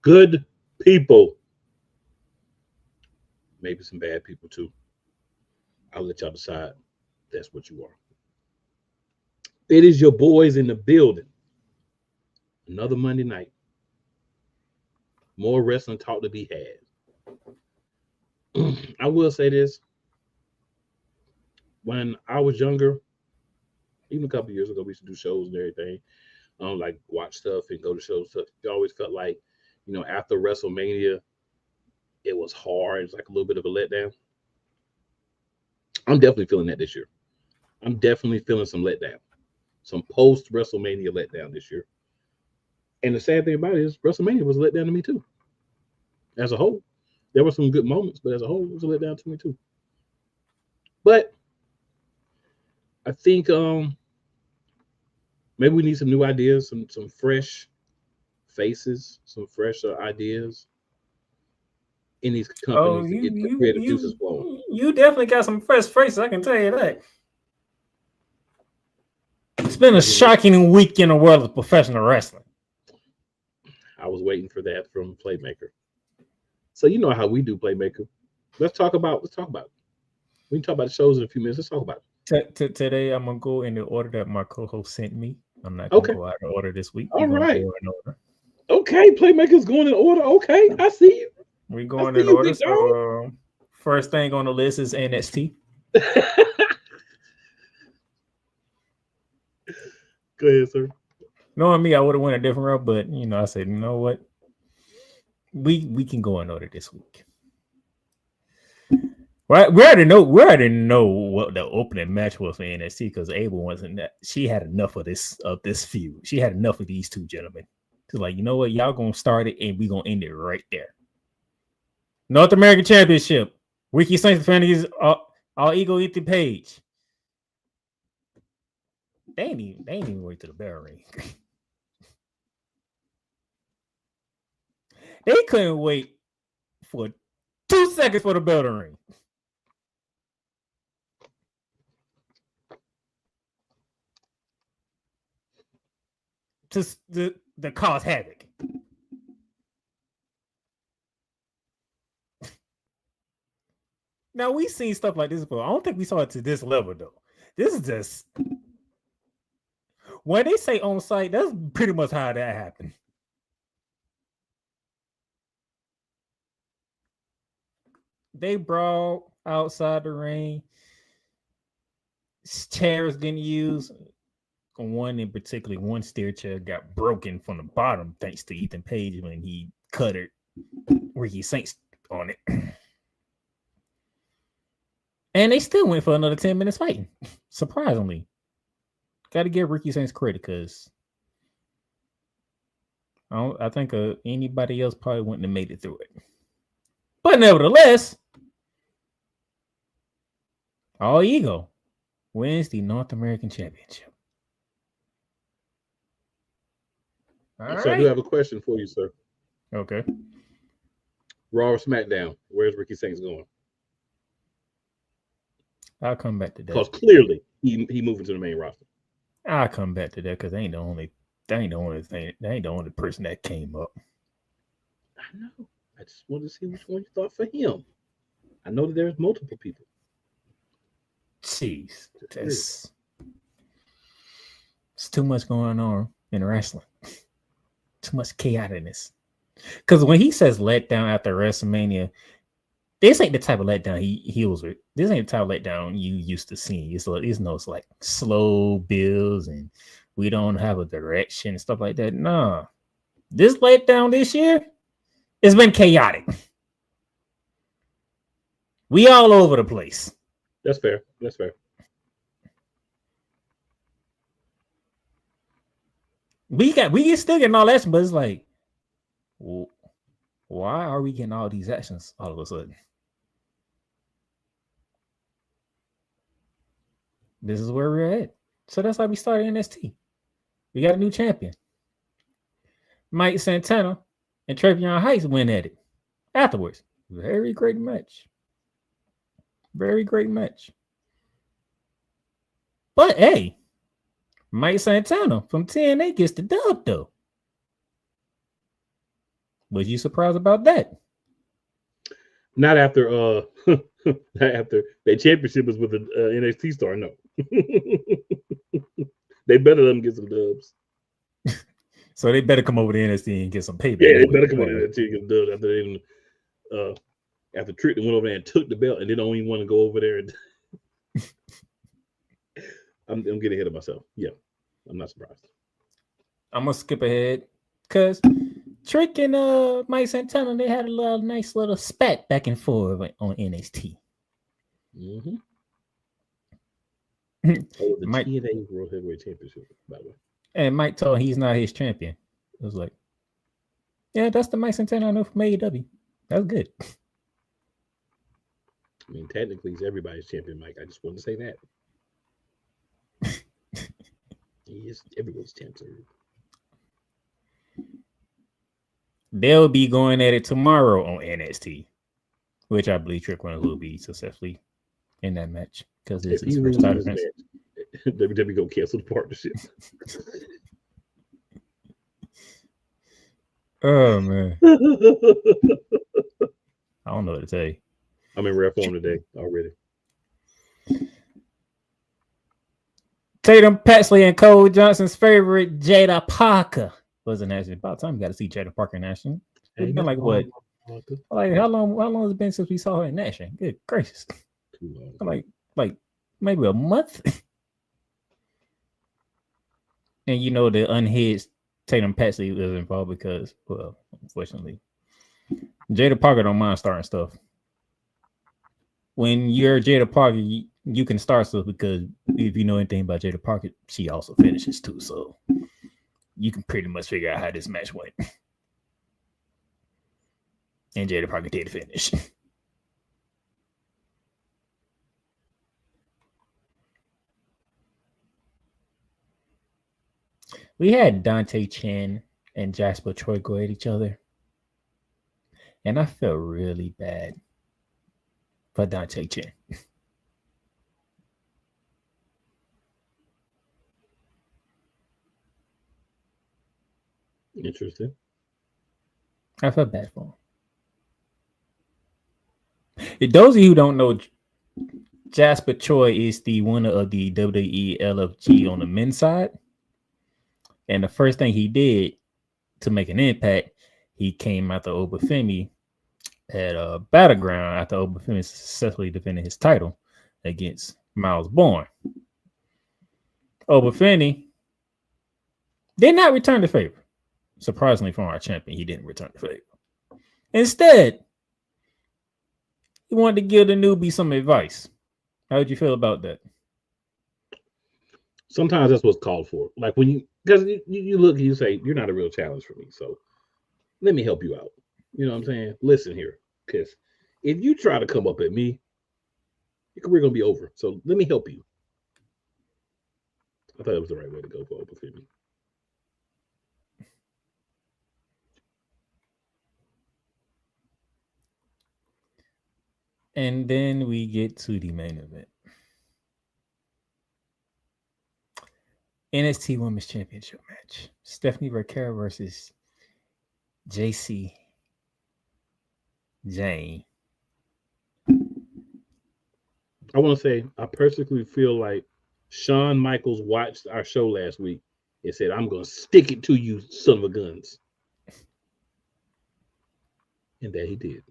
good people. Maybe some bad people too. I'll let y'all decide. That's what you are. It is your boys in the building. Another Monday night. More wrestling talk to be had. I will say this. When I was younger, even a couple years ago, we used to do shows and everything. Like watch stuff and go to shows. Stuff. It always felt like, after WrestleMania, it was hard. It's like a little bit of a letdown. I'm definitely feeling that this year. I'm definitely feeling some letdown, some post WrestleMania letdown this year. And the sad thing about it is WrestleMania was a letdown to me too. As a whole, there were some good moments, but as a whole, it was a letdown to me too. But I think maybe we need some new ideas, some fresh faces, some fresh ideas in these companies to get the creative juices flowing. You definitely got some fresh faces, I can tell you that. It's been a shocking week in the world of professional wrestling. I was waiting for that from Playmaker. So you know how we do, Playmaker. Let's talk about it. We can talk about the shows in a few minutes. Let's talk about it. Today, I'm going to go in the order that my co-host sent me. I'm not going to go out of order this week. All right. Okay, Playmaker's going in order. Okay, I see you. We're going in order. So, first thing on the list is NXT. Go ahead, sir. Knowing me, I would have went a different route, but I said, you know what? We can go in order this week. Right, we already know what the opening match was for NXT because Abel wasn't that. She had enough of this feud. She had enough of these two gentlemen. She's like, you know what? Y'all gonna start it and we gonna end it right there. North American Championship. Ricky Saints defending All Ego Ethan Page. They ain't even wait to the bell ring. They couldn't wait for 2 seconds for the bell to ring. To cause havoc. Now we've seen stuff like this before. I don't think we saw it to this level though. This is just when they say on site, that's pretty much how that happened. They brawl outside the ring. Chairs getting used. One in particular, one stair chair got broken from the bottom thanks to Ethan Page when he cut it Ricky Saints on it. And they still went for another 10 minutes fighting. Surprisingly. Got to give Ricky Saints credit because I think anybody else probably wouldn't have made it through it. But nevertheless, All Ego wins the North American Championship. So I do have a question for you, sir. Okay. Raw or SmackDown? Where's Ricky Saints going? I'll come back to that. Because clearly he moving to the main roster. I'll come back to that because they ain't the only person that came up. I know. I just wanted to see which one you thought for him. I know that there's multiple people. Jeez, it's too much going on in wrestling. Too much chaoticness. Because when he says letdown after WrestleMania, this ain't the type of letdown he was with. This ain't the type of letdown you used to see. It's like slow builds and we don't have a direction and stuff like that. No. This letdown this year, it's been chaotic. We all over the place. That's fair. We still getting all action, but it's like, why are we getting all these actions all of a sudden? This is where we're at. So that's how we started NXT. We got a new champion. Mike Santana and Travion Heights went at it afterwards. Very great match. Very great match. But hey, Mike Santana from TNA gets the dub though. Was you surprised about that? Not after not after their championship was with the NXT star. No, they better let them get some dubs. So they better come over to NXT and get some payback. Yeah, they better come over there and get dubs after they after Trick went over there and took the belt, and they don't even want to go over there. And I'm getting ahead of myself. Yeah, I'm not surprised. I'm gonna skip ahead because Trick and Mike Santana, they had a nice little spat back and forth on NXT. Mm-hmm. The Mike, TNA World Heavyweight Championship, by the way. And Mike told him he's not his champion. It was like, yeah, that's the Mike Santana I know from AEW. That's good. I mean, technically, he's everybody's champion, Mike. I just wanted to say that. He is everyone's champion. They'll be going at it tomorrow on NXT, which I believe Trick Williams will be successfully in that match because it's his first title match. WWE go cancel the partnership. Oh man, I don't know what to tell you. I'm in rare form today already. Tatum Paxley and Cole Johnson's favorite Jada Parker was in action. About time we got to see Jada Parker in action. It's been like what? Like how long has it been since we saw her in action? Good gracious! Like maybe a month. And you know the unhinged Tatum Paxley was involved because, well, unfortunately, Jada Parker don't mind starting stuff. When you're Jada Parker, you can start stuff because if you know anything about Jada Parker, she also finishes too. So you can pretty much figure out how this match went. And Jada Parker did finish. We had Dante Chen and Jasper Troy go at each other. And I felt really bad for Dante Chen. Interesting. I felt bad for him. Those of you who don't know, Jasper Troy is the winner of the WWE LFG on the men's side. And the first thing he did to make an impact, he came after Obafemi at Battleground after Obafemi successfully defended his title against Miles Bourne. Obafemi did not return the favor. Surprisingly, from our champion, he didn't return the favor. Instead, he wanted to give the newbie some advice. How did you feel about that? Sometimes that's what's called for. Like when because you look and you say, you're not a real challenge for me. So let me help you out. You know what I'm saying? Listen here. Because if you try to come up at me, your career going to be over. So let me help you. I thought it was the right way to go for Obafemi. And then we get to the main event. NXT Women's Championship match. Stephanie Vergara versus JC Jane. I want to say, I personally feel like Shawn Michaels watched our show last week and said, I'm going to stick it to you, son of a guns. And that he did.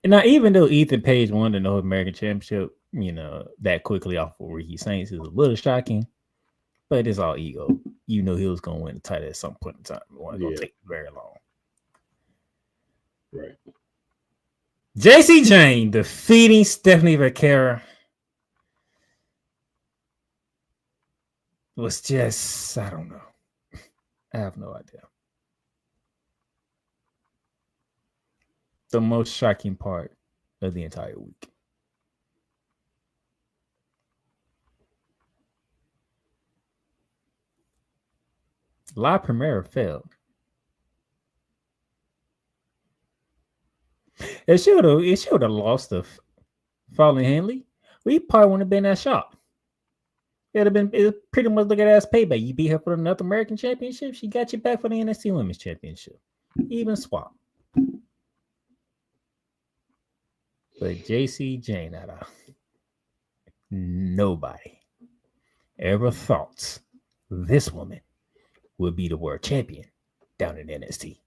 Now, even though Ethan Page won the North American Championship, that quickly off of Ricky Saints is a little shocking, but it's all ego. You know he was going to win the title at some point in time. It wasn't going to take very long. Right. JC Jane defeating Stephanie Vergara was just, I don't know. I have no idea. The most shocking part of the entire week. La Primera failed. It should have lost to Fallon Henley. We probably wouldn't have been that shocked. It pretty much look at it as payback. You beat her for the North American Championship. She got you back for the NXT Women's Championship. Even swap. But JC Jane, nobody ever thought this woman would be the world champion down in NXT.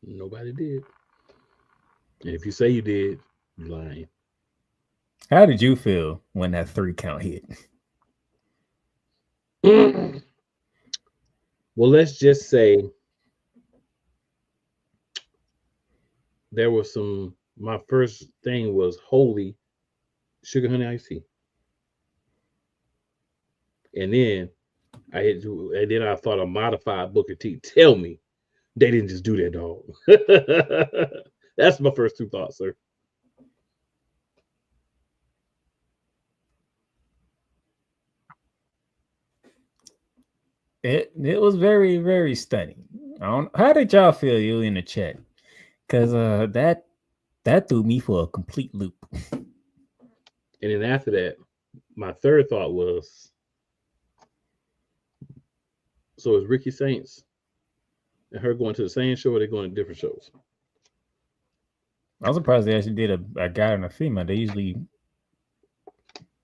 Nobody did. And if you say you did, you're lying. How did you feel when that 3 count hit? Well, let's just say there was some. My first thing was holy sugar honey iced tea, and then I thought a modified Booker T. Tell me they didn't just do that, dog. That's my first 2 thoughts, sir. It was very, very stunning. How did y'all feel, you in the chat? Because that threw me for a complete loop. And then after that, my third thought was, so is Ricky Saints and her going to the same show, or are they going to different shows? I'm surprised they actually did a guy and a female. They usually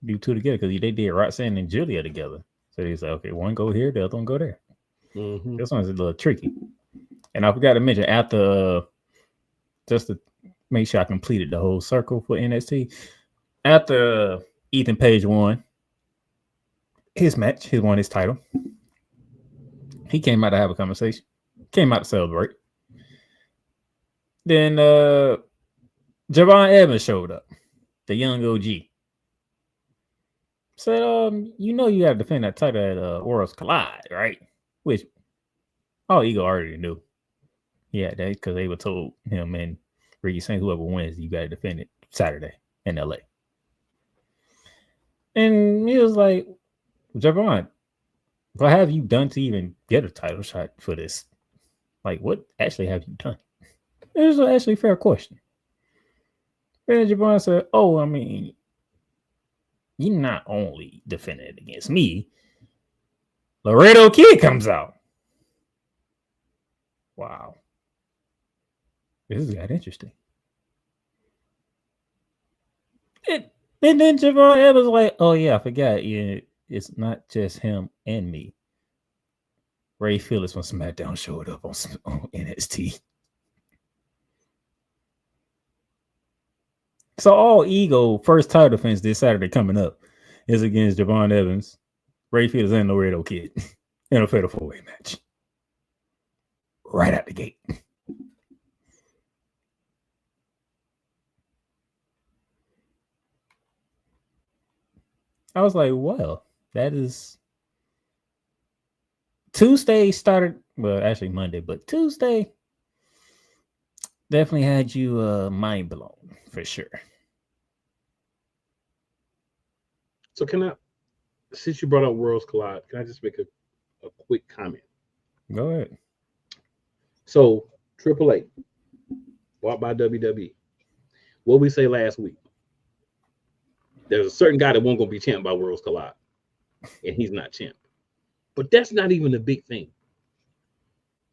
do 2 together because they did Roxanne and Julia together. So they said, okay, one go here, the other one go there. Mm-hmm. This one's a little tricky. And I forgot to mention, after, just to make sure I completed the whole circle for NXT, after Ethan Page won his match, he won his title. He came out to have a conversation, came out to celebrate. Then Javon Evans showed up, the young OG. Said, you know you got to defend that title at Worlds Collide, right? Which all Ego already knew. Yeah, that because they were told him and Ricky saying whoever wins, you got to defend it Saturday in LA. And he was like, Javon, what have you done to even get a title shot for this? Like, what actually have you done? It was actually a fair question. And Javon said, oh, I mean, you not only defended against me, Laredo Kid comes out. Wow. This has got interesting. And then Javon Evans was like, oh yeah, I forgot. Yeah, it's not just him and me. Ray Phillips from SmackDown showed up on NXT. So all Ego first title defense this Saturday coming up is against Javon Evans, Ray Phillips, and Laredo Kid in a fatal 4-way match. Right out the gate. I was like, well, that is Tuesday started, well, actually Monday, but Tuesday definitely had you mind blown for sure. So can I, since you brought up Worlds Collide, can I just make a quick comment? Go ahead. So AAA, bought by WWE. What we say last week? There's a certain guy that wasn't going to be champ by Worlds Collide, and he's not champ. But that's not even the big thing.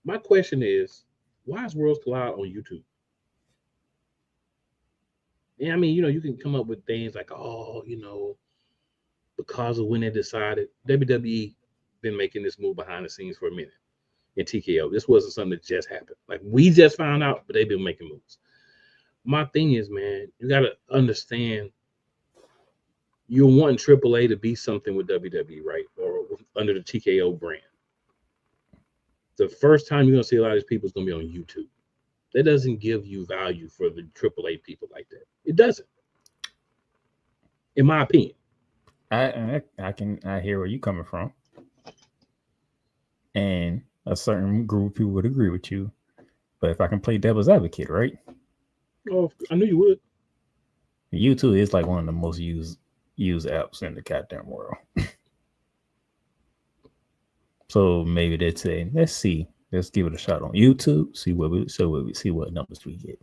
My question is, why is Worlds Collide on YouTube? And I mean, you can come up with things like, because of when they decided, WWE been making this move behind the scenes for a minute in TKO. This wasn't something that just happened. Like, we just found out, but they've been making moves. My thing is, man, you got to understand, you're wanting AAA to be something with WWE, right? Or under the TKO brand. The first time you're going to see a lot of these people is going to be on YouTube. That doesn't give you value for the AAA people like that. It doesn't. In my opinion. I hear where you're coming from. And a certain group of people would agree with you. But if I can play devil's advocate, right? Oh, I knew you would. YouTube is like one of the most used apps in the goddamn world. So maybe they'd say, let's give it a shot on YouTube, see what numbers we get.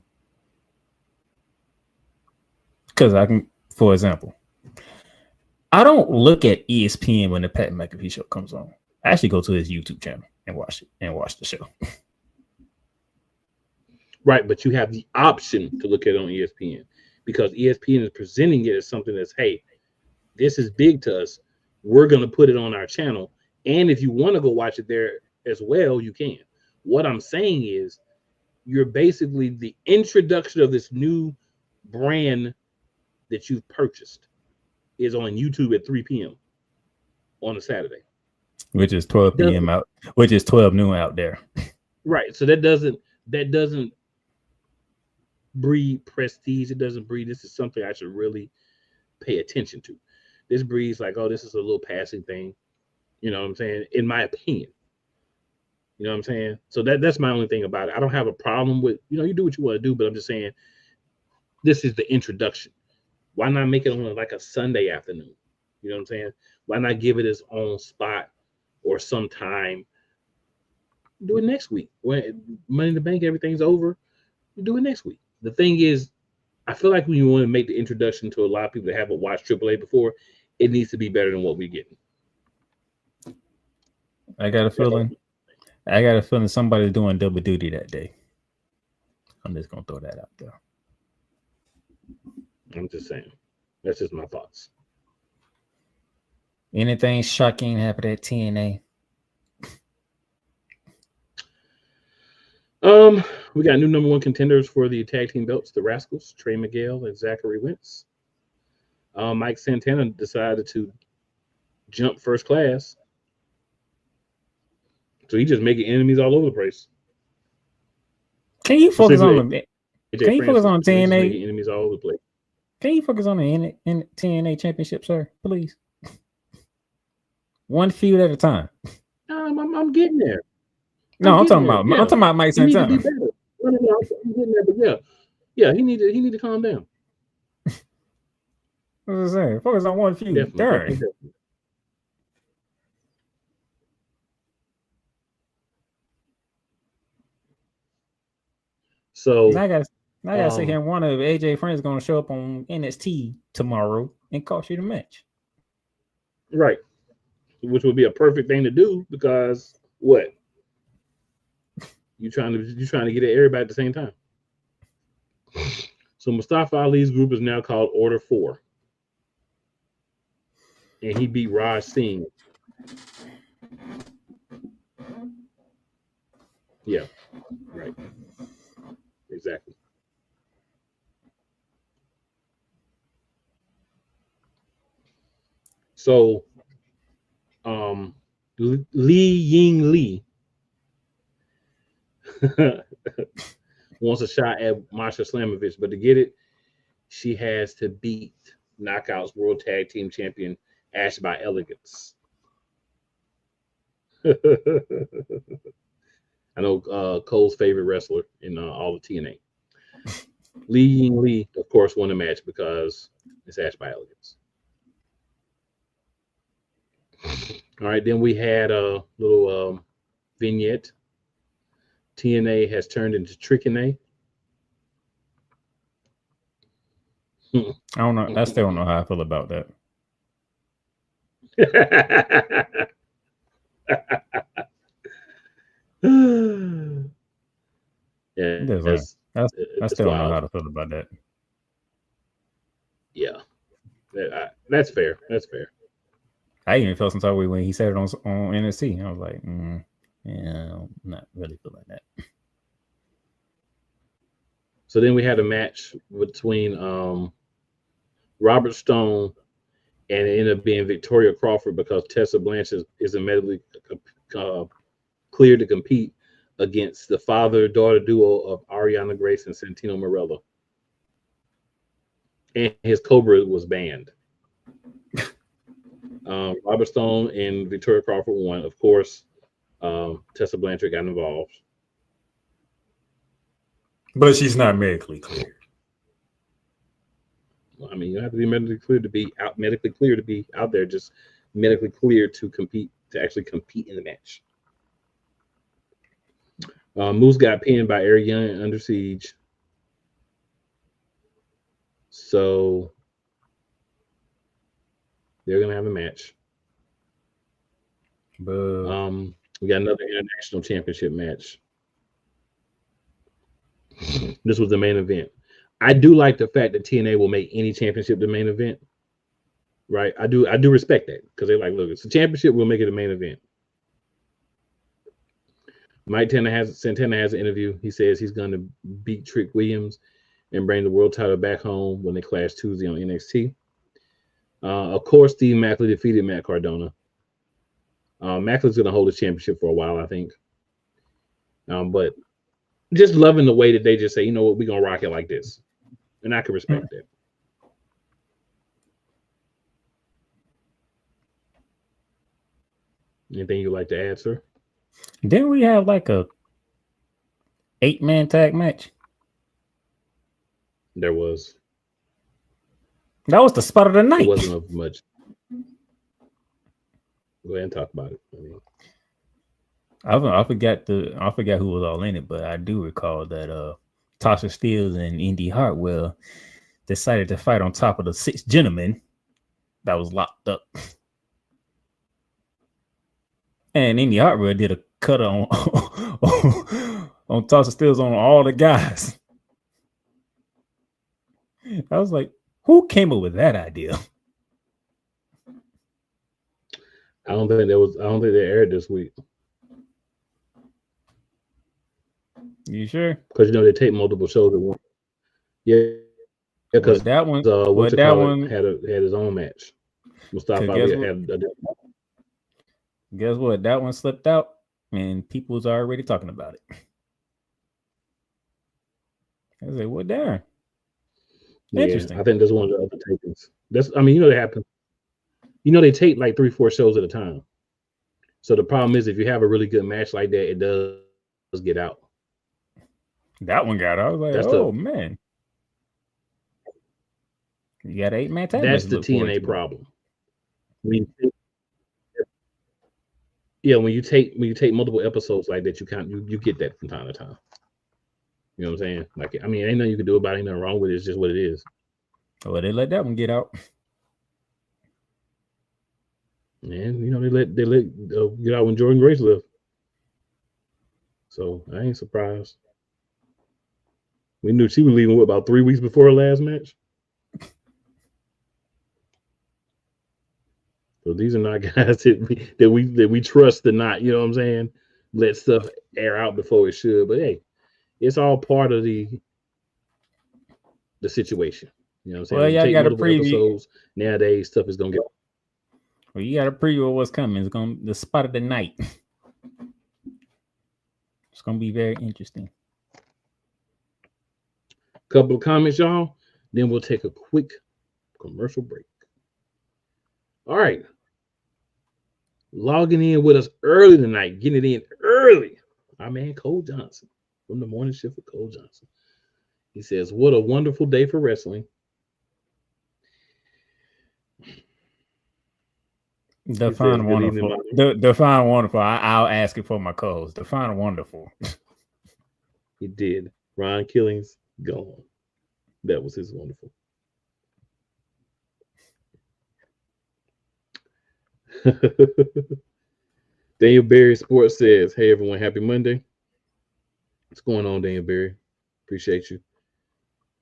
Because I can, for example, I don't look at ESPN when the Pat McAfee show comes on. I actually go to his YouTube channel and watch it and watch the show. Right, but you have the option to look at it on ESPN because ESPN is presenting it as something that's, hey, this is big to us. We're going to put it on our channel. And if you want to go watch it there as well, you can. What I'm saying is you're basically the introduction of this new brand that you've purchased is on YouTube at 3 p.m. on a Saturday. Which is 12 p.m. out, which is 12 noon out there. Right. So that doesn't breed prestige. It doesn't breed, this is something I should really pay attention to. This breeds like, oh, this is a little passing thing. You know what I'm saying? In my opinion. You know what I'm saying? So that's my only thing about it. I don't have a problem with, you do what you want to do, but I'm just saying this is the introduction. Why not make it on like a Sunday afternoon? You know what I'm saying? Why not give it its own spot or sometime? Do it next week. When Money in the Bank, everything's over, you do it next week. The thing is, I feel like when you want to make the introduction to a lot of people that haven't watched AAA before, it needs to be better than what we're getting. I got a feeling somebody's doing double duty that day. I'm just gonna throw that out there. I'm just saying. That's just my thoughts. Anything shocking happened at TNA? We got new number one contenders for the tag team belts, the Rascals, Trey Miguel and Zachary Wentz. Mike Santana decided to jump first class. So he's just making enemies all over the place. Can you focus on the TNA? Making enemies all over the place. Can you focus on the TNA championship, sir? Please. One feud at a time. I'm getting there. I'm talking about Mike Santana. He need to be better. No, I'm getting there, but yeah, he need to calm down. What was I saying? Focus on one feud. Definitely. So I gotta sit here and wonder if AJ Friends is gonna show up on NXT tomorrow and cost you the match. Right. Which would be a perfect thing to do because what? You trying to get at everybody at the same time. So Mustafa Ali's group is now called Order 4. And he beat Raj Singh. Yeah, right. Exactly. So Lee Ying Lee wants a shot at Masha Slamovich, but to get it, she has to beat Knockouts World Tag Team Champion Ash by Elegance. I know Cole's favorite wrestler in all of TNA. Lee Ying Lee, of course, won the match because it's Ash by Elegance. All right, then we had a little vignette. TNA has turned into Trick-NA. I don't know. I still don't know how I feel about that. Yeah, I still don't know how to feel about that. Yeah, that's fair. That's fair. I even felt some type of way when he said it on NXT. I was like, yeah, I'm not really feeling that. So then we had a match between Robert Stone, and it ended up being Victoria Crawford because Tessa Blanchard is immediately cleared to compete against the father-daughter duo of Ariana Grace and Santino Marella. And his Cobra was banned. Robert Stone and Victoria Crawford won. Of course, Tessa Blanchard got involved. But she's not medically cleared. Well, I mean, you don't have to be medically cleared to be out there, just medically cleared to actually compete in the match. Moose got pinned by Eric Young and Under Siege. So they're gonna have a match. We got another international championship match. This was the main event. I do like the fact that TNA will make any championship the main event. Right? I do respect that because they're like, look, it's a championship, we'll make it a main event. Santana has an interview. He says he's going to beat Trick Williams and bring the world title back home when they clash Tuesday on NXT. Of course, Steve Macklin defeated Matt Cardona. Macklin's going to hold the championship for a while, I think. But just loving the way that they just say, you know what, we're going to rock it like this. And I can respect that. Anything you'd like to add, sir? Didn't we have like a 8-man tag match? There was. That was the spot of the night. It wasn't of much. Go ahead and talk about it. I forgot who was all in it, but I do recall that Tasha Steelz and Indy Hartwell decided to fight on top of the 6 gentlemen that was locked up. And Indy Hartwell did a cut on Tasha Steelz on all the guys. I was like, who came up with that idea? I don't think they aired this week. You sure? Because they tape multiple shows at once. Yeah, because that one had his own match. Mustafa Ali had a different. Guess what? That one slipped out, and people was already talking about it. I was like, "What there?" Yeah, interesting. I think that's one of the other tapings. They happen. They tape like 3-4 shows at a time. So the problem is, if you have a really good match like that, it does get out. That one got out. I was like, man. You got 8-man tag. That's the TNA problem. When you take multiple episodes like that, you get that from time to time. You know what I'm saying? Like, ain't nothing you can do about it. Ain't nothing wrong with it. It's just what it is. Well, they let that one get out. And they let get out when Jordan Grace left. So I ain't surprised. We knew she was leaving about 3 weeks before her last match. So these are not guys that we trust to not, you know what I'm saying, let stuff air out before it should. But hey, it's all part of the situation. You know what I'm saying? Well, y'all got a preview. Episodes, nowadays, stuff is gonna get. Well, you got a preview of what's coming. It's the spot of the night. It's gonna be very interesting. Couple of comments, y'all. Then we'll take a quick commercial break. All right. Logging in with us early tonight, getting it in early. Our man Cole Johnson from the morning shift with Cole Johnson. He says, "What a wonderful day for wrestling." Define wonderful. Define wonderful. I'll ask it for my co-host. Define wonderful. He did. Ron Killings gone. That was his wonderful. Daniel Berry Sports says, "Hey everyone, happy Monday." What's going on, Daniel Berry? Appreciate you.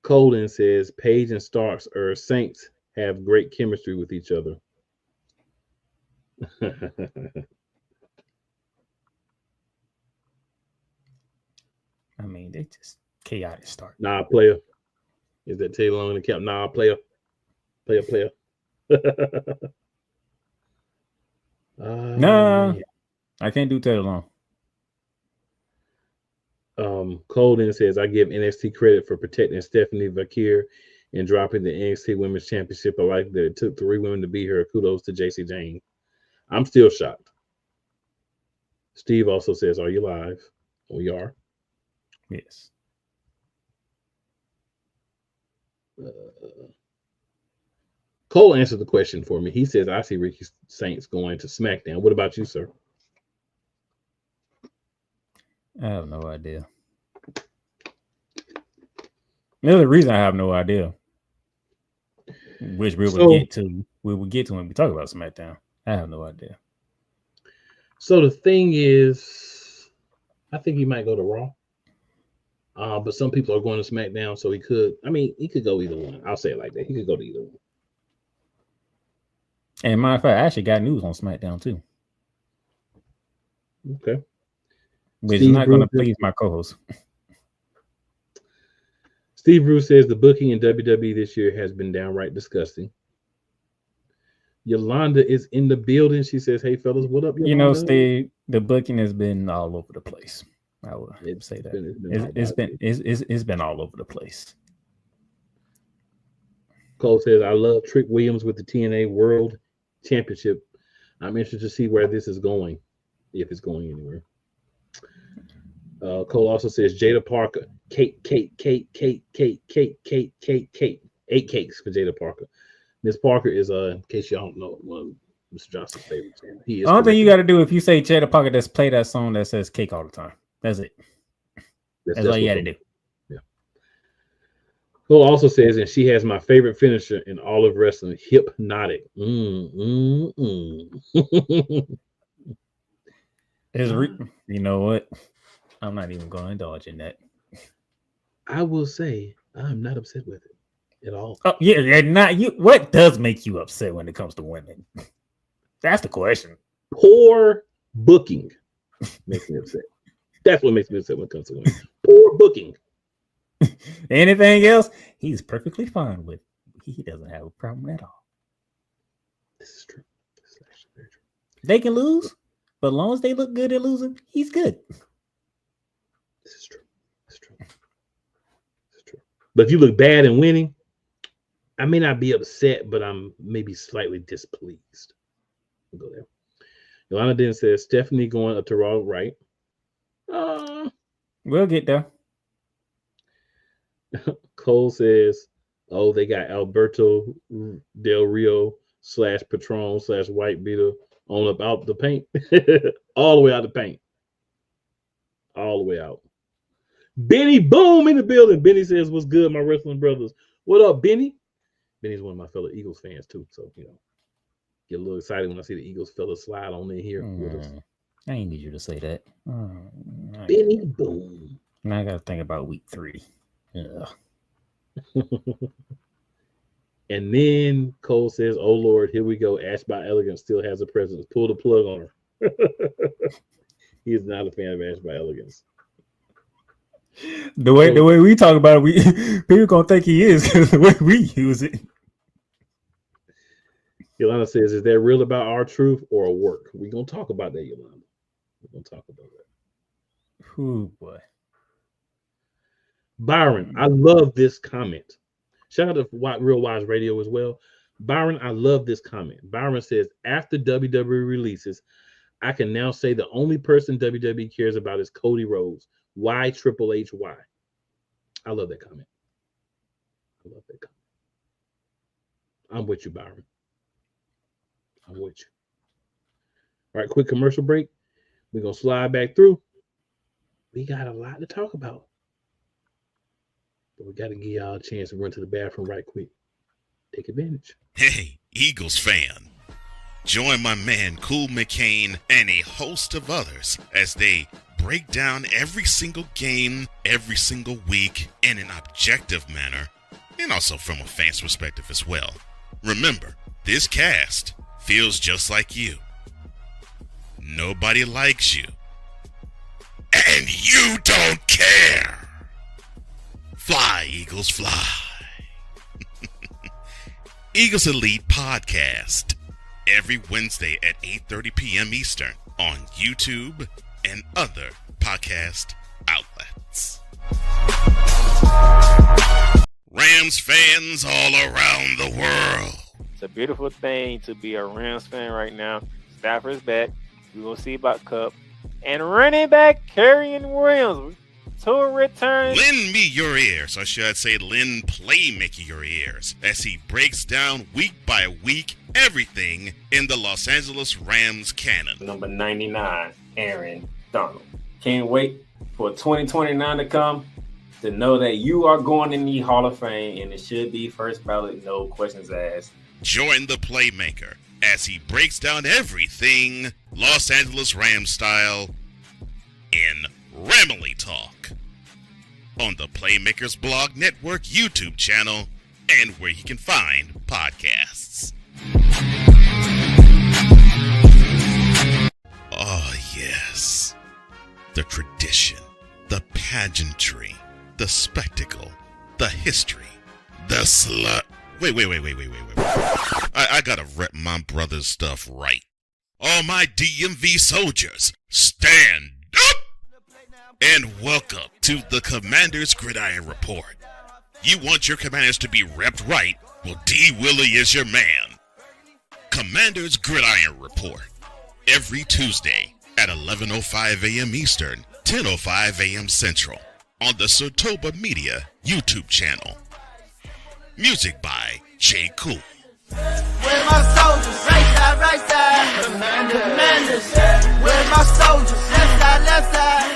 Colin says, "Paige and Starks or Saints have great chemistry with each other." They just chaotic start. Nah, player. Is that Taylor on the cap? Nah, player. Player. Nah, I can't do Taylor Long. Colden says, "I give NXT credit for protecting Stephanie Vakir and dropping the NXT Women's Championship. I like that it took 3 women to beat her. Kudos to JC Jane." I'm still shocked. Steve also says, "Are you live?" We are. Yes. Cole answered the question for me. He says, "I see Ricky Saints going to SmackDown." What about you, sir? I have no idea. There's a reason I have no idea. Which we will get to. We will get to when we talk about SmackDown. I have no idea. So the thing is, I think he might go to Raw. But some people are going to SmackDown, so he could go either one. I'll say it like that. He could go to either one. And matter of fact, I actually got news on SmackDown too. Okay. Which is not going to please my co-host. Steve Bruce says the booking in WWE this year has been downright disgusting. Yolanda is in the building. She says, "Hey fellas, what up, Yolanda?" You know, Steve, the booking has been all over the place. I would say that it's been all over the place. Cole says, "I love Trick Williams with the TNA World Championship. I'm interested to see where this is going, if it's going anywhere." Cole also says, "Jada Parker, Kate. 8 cakes for Jada Parker." Miss Parker is, in case y'all don't know, one of Mr. Johnson's favorites. He is. The only thing you got to do if you say Jada Parker, just play that song that says "cake" all the time. That's it. That's all you got to do. Yeah. Cole also says, and she has my favorite finisher in all of wrestling, Hypnotic. You know what? I'm not even going to indulge in that. I will say I'm not upset with it at all. Oh yeah, not you. What does make you upset when it comes to women? That's the question. Poor booking makes me upset. That's what makes me upset when it comes to women. Poor booking. Anything else, he's perfectly fine with. He doesn't have a problem at all. This is true. This is actually very true. They can lose, but as long as they look good at losing, he's good. This is true. It's true. It's true. But if you look bad and winning, I may not be upset, but I'm maybe slightly displeased. We'll go there. Yolanda then says, Stephanie going up to Raw, right? We'll get there. Cole says, oh, they got Alberto Del Rio / Patron / White Beater on up out the paint. All the way out the paint. All the way out. Benny Boom in the building. Benny says, what's good, my wrestling brothers? What up, Benny? Benny's one of my fellow Eagles fans, too. So, you know, get a little excited when I see the Eagles fellas slide on in here with us. I ain't need you to say that. Benny Boom. Now I got to think about week 3. Yeah. And then Cole says, oh, Lord, here we go. Ash by Elegance still has a presence. Pull the plug on her. He is not a fan of Ash by Elegance. The way we talk about it, people gonna think he is because the way we use it. Yolanda says, is that real about our truth or a work? We're gonna talk about that, Yolanda. We're gonna talk about that. Oh boy. Byron, I love this comment. Shout out to Real Wise Radio as well. Byron, I love this comment. Byron says, after WWE releases, I can now say the only person WWE cares about is Cody Rhodes. Why Triple H? Why? I love that comment. I love that comment. I'm with you, Byron. I'm with you. All right, quick commercial break. We're going to slide back through. We got a lot to talk about. But we got to give y'all a chance to run to the bathroom right quick. Take advantage. Hey, Eagles fan. Join my man Cool McCain and a host of others as they break down every single game, every single week in an objective manner, and also from a fan's perspective as well. Remember, this cast feels just like you. Nobody likes you. And you don't care. Fly, Eagles, fly. Eagles Elite Podcast. Every Wednesday at 8:30 p.m. Eastern on YouTube and other podcast outlets. Rams fans all around the world. It's a beautiful thing to be a Rams fan right now. Stafford's back. We're going to see about Cup. And running back Kerryon Williams to return. Lend me your ears, or should I say lend Playmaker your ears, as he breaks down week by week everything in the Los Angeles Rams canon. Number 99, Aaron Donald. Can't wait for 2029 to come. to know that you are going in the Hall of Fame, and it should be first ballot, no questions asked. Join the Playmaker as he breaks down everything Los Angeles Rams style in Ramily Talk on the Playmakers Blog Network YouTube channel and where you can find podcasts. Oh, yes. The tradition, the pageantry, the spectacle, the history, the slut. Wait. I gotta rep my brother's stuff right. All my DMV soldiers, stand up! And welcome to the Commander's Gridiron Report. You want your commanders to be repped right? Well, D. Willie is your man. Commander's Gridiron Report. Every Tuesday at 11:05 a.m. Eastern, 10:05 a.m. Central on the Sotoba Media YouTube channel. Music by J. Cool. Where my soldiers? Right side. Commanders. Where my soldiers? Left side.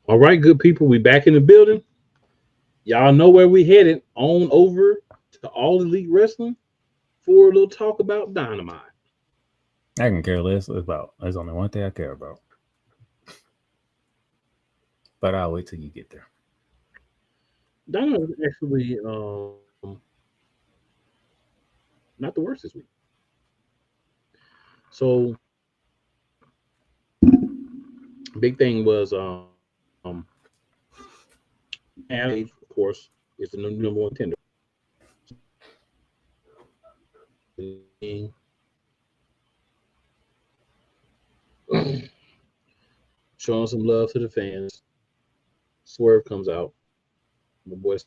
All right, good people, we back in the building. Y'all know where we headed. On over to All Elite Wrestling for a little talk about Dynamite. I can care less about. There's only one thing I care about. But I'll wait till you get there. Dynamite was actually not the worst this week. So big thing was and of course is the number one tender. Showing some love to the fans. Swerve comes out. My boy's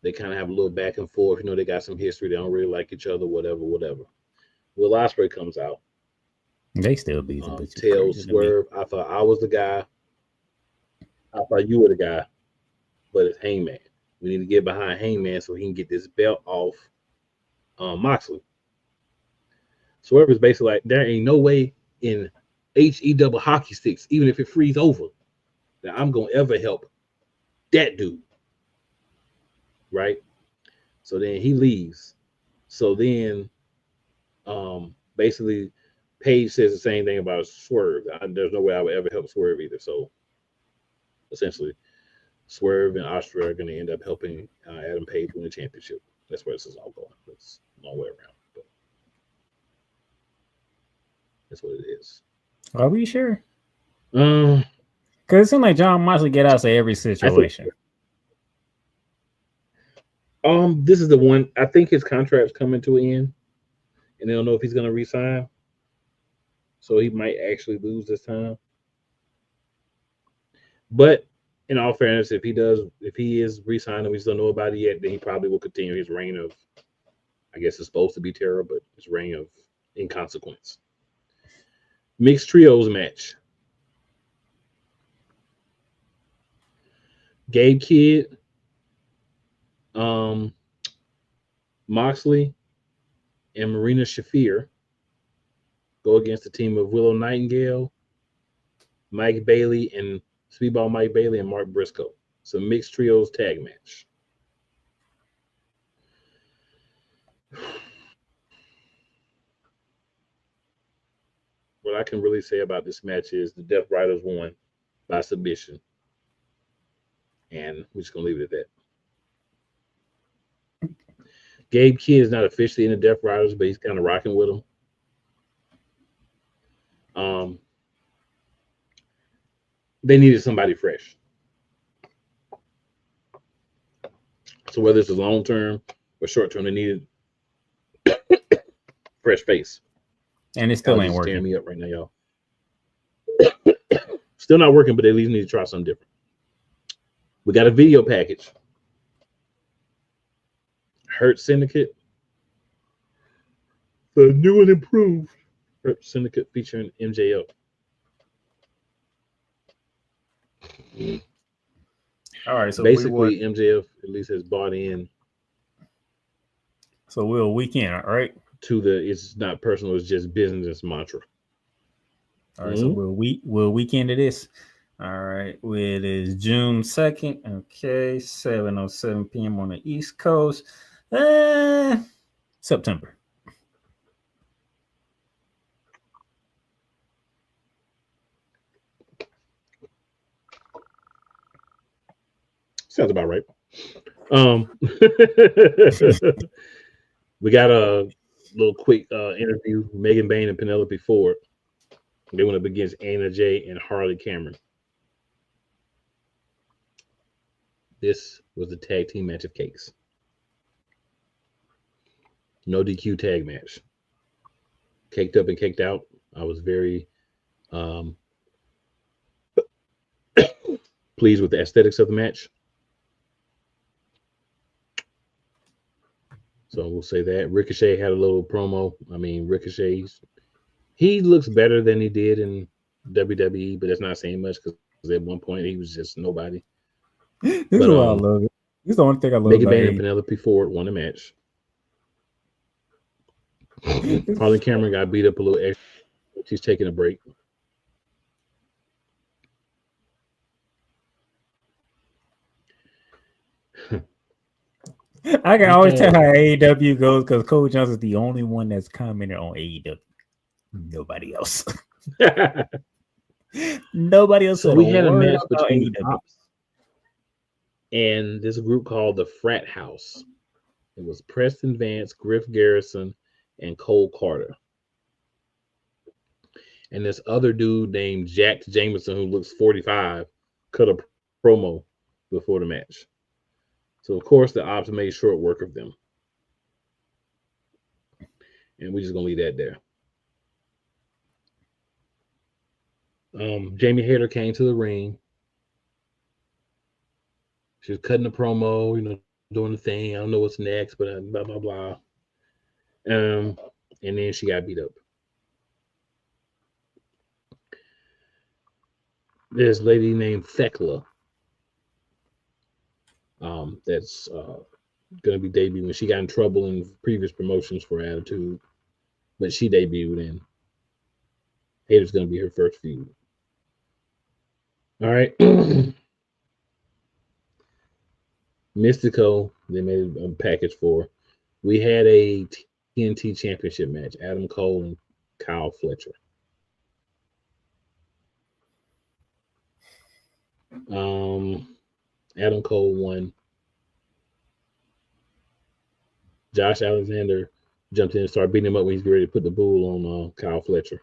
they kind of have a little back and forth. You know, they got some history. They don't really like each other, whatever. Will Ospreay comes out. They still beat them. Tells Swerve, I thought I was the guy. I thought you were the guy, but it's Hangman. We need to get behind Hangman so he can get this belt off Moxley. Swerve is basically like, there ain't no way in HEW hockey sticks, even if it frees over, that I'm going to ever help that dude. Right? So then he leaves. So then basically Paige says the same thing about Swerve. There's no way I would ever help Swerve either. So essentially, Swerve and Ospreay are going to end up helping Adam Page win the championship. That's where this is all going. It's a long way around, but that's what it is. Are we sure? Because it seems like John Moxley get out of every situation. This is the one. I think his contract's coming to an end, and they don't know if he's going to resign. So he might actually lose this time. But in all fairness, if he is re-signed and we still know about it yet, then he probably will continue his reign of, I guess it's supposed to be terror, but his reign of inconsequence. Mixed trios match. Gabe Kidd, Moxley, and Marina Shafir go against the team of Willow Nightingale, Mike Bailey, and Speedball Mike Bailey and Mark Briscoe. It's a mixed trios tag match. What I can really say about this match is the Death Riders won by submission. And we're just going to leave it at that. Gabe Kidd is not officially in the Death Riders, but he's kind of rocking with them. They needed somebody fresh. So whether it's a long term or short term, they needed fresh face. And it still ain't working. Tearing me up right now, y'all. Still not working, but they at least need to try something different. We got a video package. Hurt Syndicate. The new and improved Hurt Syndicate featuring MJF. All right, so basically MJF at least has bought in. So we're a weekend, all right? to the it's not personal, it's just business mantra. All right, so we'll weekend of this. All right, it is June 2nd. Okay, 7:07 p.m. on the East Coast. September. Sounds about right. We got a little quick interview. Megan Bain and Penelope Ford. They went up against Anna Jay and Harley Cameron. This was the tag team match of cakes. No DQ tag match. Caked up and caked out. I was very pleased with the aesthetics of the match. So we'll say that. Ricochet had a little promo. I mean, he looks better than he did in WWE, but that's not saying much because at one point he was just nobody. This is why I love it. This is the only thing I love. Megan Bain and Penelope Ford won the match. Harley Cameron got beat up a little extra. She's taking a break. I can always tell how AEW goes because Cole Johnson's the only one that's commented on AEW. Nobody else. Nobody else. So we had a match between Ops and this group called the Frat House. It was Preston Vance, Griff Garrison, and Cole Carter. And this other dude named Jack Jameson, who looks 45, cut a promo before the match. So, of course, the Ops made short work of them. And we're just going to leave that there. Jamie Hayter came to the ring. She was cutting the promo, doing the thing. I don't know what's next, but blah, blah, blah. And then she got beat up. There's a lady named Thekla. That's going to be debuting. She got in trouble in previous promotions for attitude, but she debuted in. Hayter's going to be her first feud. All right. Mystico, they made a package for. We had a TNT Championship match. Adam Cole and Kyle Fletcher. Adam Cole won. Josh Alexander jumped in and started beating him up when he's ready to put the bull on Kyle Fletcher.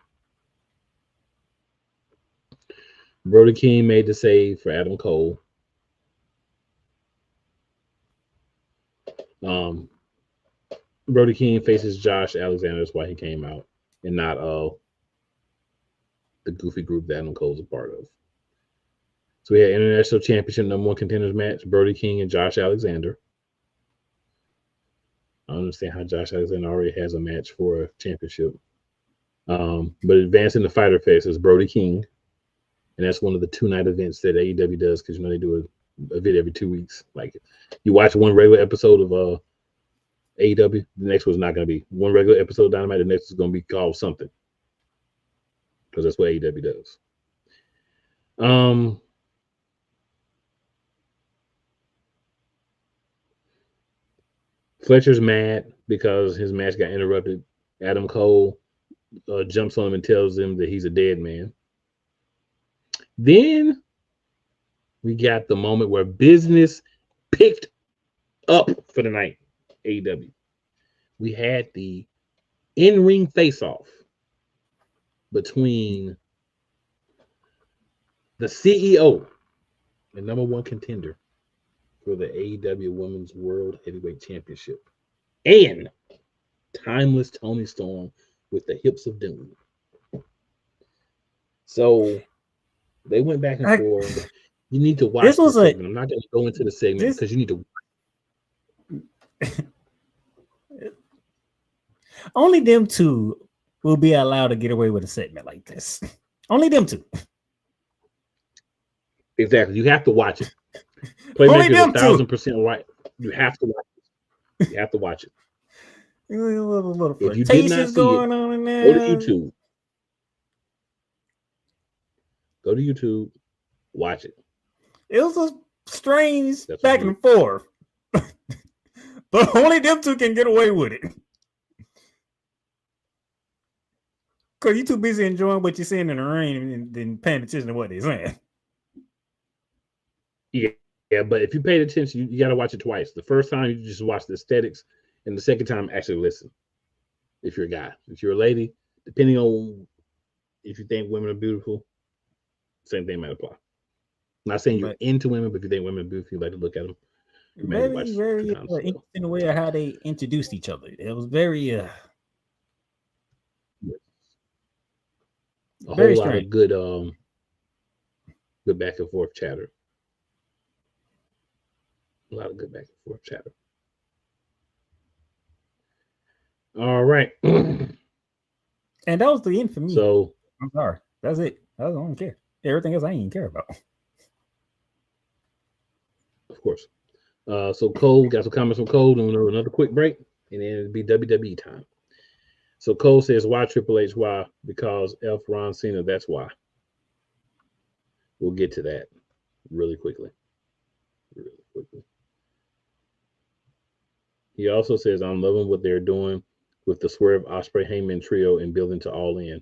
Brody King made the save for Adam Cole. Brody King faces Josh Alexander. That's why he came out, and not the goofy group that Adam Cole's a part of. So we had International Championship #1 contenders match, Brody King and Josh Alexander. I understand how Josh Alexander already has a match for a championship. But advancing the Fighter Fest is Brody King. And that's one of the 2-night events that AEW does because, they do a video every 2 weeks. Like, you watch one regular episode of AEW, the next one's not going to be one regular episode of Dynamite, the next is going to be called something. Because that's what AEW does. Fletcher's mad because his match got interrupted. Adam Cole jumps on him and tells him that he's a dead man. Then we got the moment where business picked up for the night, AEW. We had the in-ring face-off between the CEO and #1 contender for the AEW Women's World Heavyweight Championship and Timeless Toni Storm with the Hips of Doom. So they went back and forth. You need to watch this segment. I'm not going to go into the segment because you need to. Only them two will be allowed to get away with a segment like this. Only them two. Exactly. You have to watch it. Playmaker is 1,000% right. You have to watch it. You have to watch it. little If you did not flirtations see going it, on in go to there. YouTube. Go to YouTube. Watch it. It was a strange That's back what and forth. But only them two can get away with it. Because you're too busy enjoying what you're seeing in the ring than paying attention to what they're saying. Yeah, but if you paid attention, you got to watch it twice. The first time, you just watch the aesthetics, and the second time, actually listen. If you're a guy. If you're a lady, depending on if you think women are beautiful, same thing might apply. I'm not saying you're into women, but if you think women are beautiful, you like to look at them. Very interesting the way of how they introduced each other. It was very a whole lot of good back and forth chatter. A lot of good back and forth chatter. All right. And that was the end for me. So I'm sorry. That's it. I don't care. Everything else I ain't even care about. Of course. So Cole, got some comments from Cole, and another quick break, and then it'll be WWE time. So Cole says, why Triple H? Why? Because F. Ron Cena, that's why. We'll get to that really quickly. He also says, I'm loving what they're doing with the Swerve Ospreay Heyman trio and building to All In.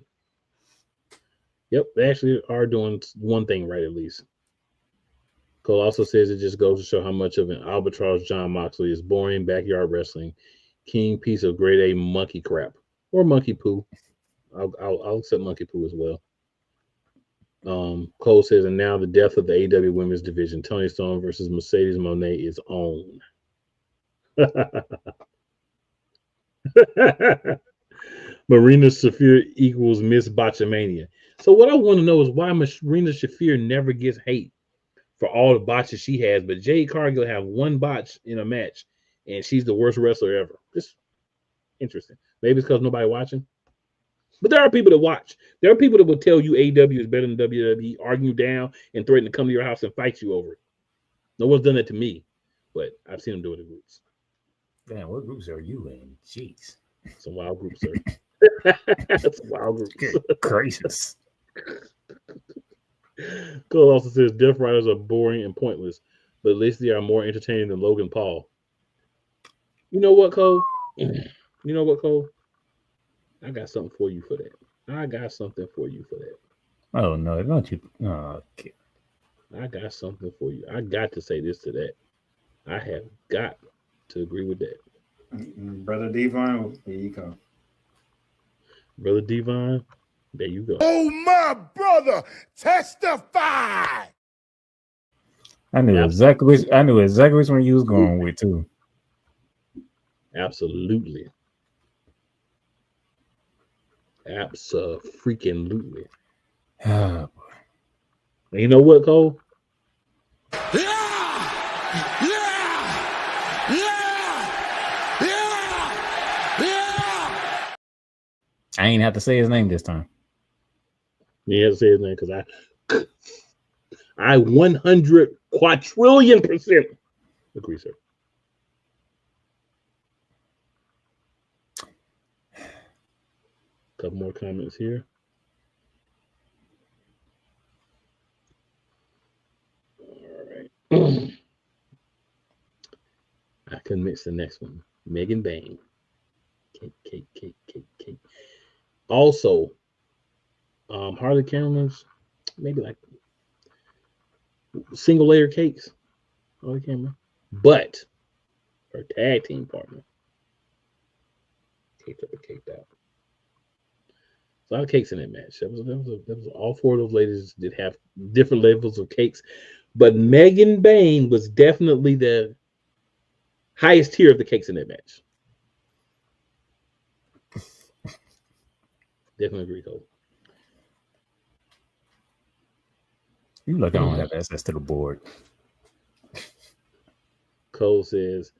Yep, they actually are doing one thing right, at least. Cole also says it just goes to show how much of an albatross Jon Moxley is. Boring backyard wrestling, king piece of grade A monkey crap or monkey poo. I'll accept monkey poo as well. Cole says, and now the death of the AEW women's division. Toni Storm versus Mercedes Moné is on. Marina Shafir equals Miss Botchamania. So what I want to know is why Marina Shafir never gets hate for all the botches she has, but Jade Cargill have one botch in a match, and she's the worst wrestler ever. It's interesting. Maybe it's because nobody watching. But there are people that watch. There are people that will tell you AEW is better than WWE, argue you down, and threaten to come to your house and fight you over it. No one's done that to me, but I've seen them do it in groups. Damn, what groups are you in? Jeez. Some wild groups, sir. Some wild groups. Good gracious. Cole also says Death Riders are boring and pointless, but at least they are more entertaining than Logan Paul. You know what, Cole? I got something for you for that. Oh no, don't you? Oh, okay. I got something for you. I got to say this to that. I have got to agree with that. Brother Devon, here you go. Brother Devon, there you go. Oh, my brother, testify. I knew exactly which one you was going with too. Absolutely. Abso-freaking-lutely. Oh, And you know what, Cole? I ain't have to say his name this time. You have to say his name because I 100 quadrillion% agree, sir. Couple more comments here. All right. I couldn't mix the next one. Megan Bain. Cake. Also, Harley Cameron's maybe like single layer cakes. Harley Cameron. But her tag team partner caked out. A lot of cakes in that match. That was all four of those ladies did have different levels of cakes, but Megan Bain was definitely the highest tier of the cakes in that match. Definitely agree, Cole. You look, I don't have access to the board. Cole says,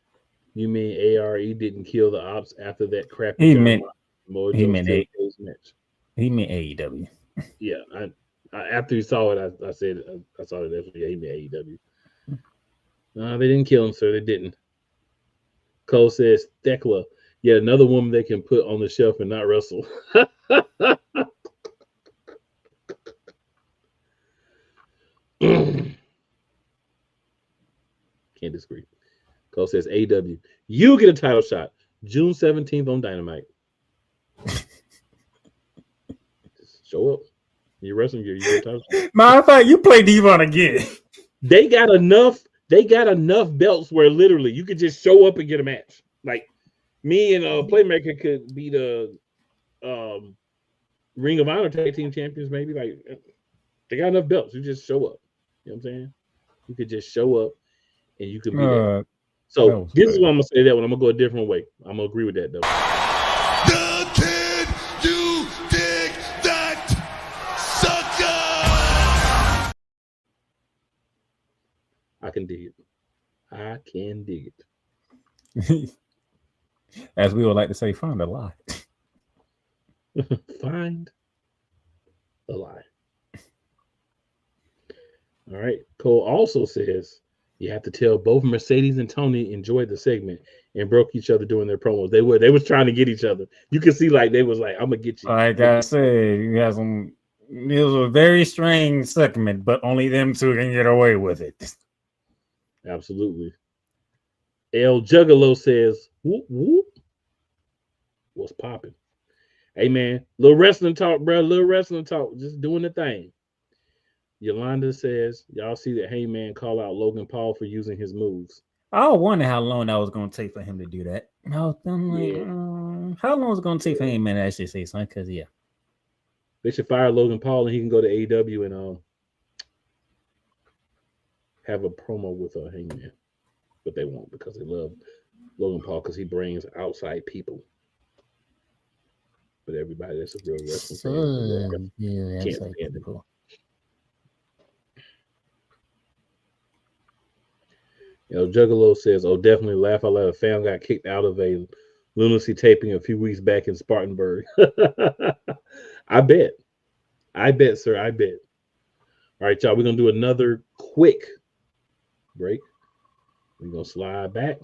"You mean ARE didn't kill the ops after that crap?" He meant match. He meant AEW. Yeah, I after he saw it, I said I saw it. Yeah, he meant AEW. No, they didn't kill him, sir. They didn't. Cole says, Thekla, Yet another woman they can put on the shelf and not wrestle. Can't disagree. Cole says AEW, you get a title shot June 17th on Dynamite. Just show up. You're wrestling. You get a title shot. Matter of fact, you play Devon again. They got enough belts where literally you could just show up and get a match. Like me and Playmaker could be the Ring of Honor tag team champions, maybe. Like they got enough belts. You just show up. You know what I'm saying? You could just show up and you could be there. So this is what I'm gonna say that one. I'm gonna go a different way. I'm gonna agree with that though. Can you dig that sucker? I can dig it. As we would like to say, find a lie. Find a lie. All right. Cole also says you have to tell both Mercedes and Tony enjoyed the segment and broke each other during their promos. They was trying to get each other. You can see like they was like, I'm gonna get you. Like I said, you got some. It was a very strange segment, but only them two can get away with it. Absolutely. El Juggalo says, whoop, whoop. What's popping? Hey, man, little wrestling talk, bro. Little wrestling talk. Just doing the thing. Yolanda says, y'all see that Heyman call out Logan Paul for using his moves. I wonder how long that was going to take for him to do that. I'm like, how long was it going to take for Heyman to actually say something? Because, yeah. They should fire Logan Paul and he can go to AEW and have a promo with Heyman. But they won't because they love Logan Paul because he brings outside people. But everybody that's a real wrestling fan can't stand it. Juggalo says, oh, definitely laugh out loud. A fan got kicked out of a lunacy taping a few weeks back in Spartanburg. I bet, sir. I bet. All right, y'all. We're going to do another quick break. We're going to slide back.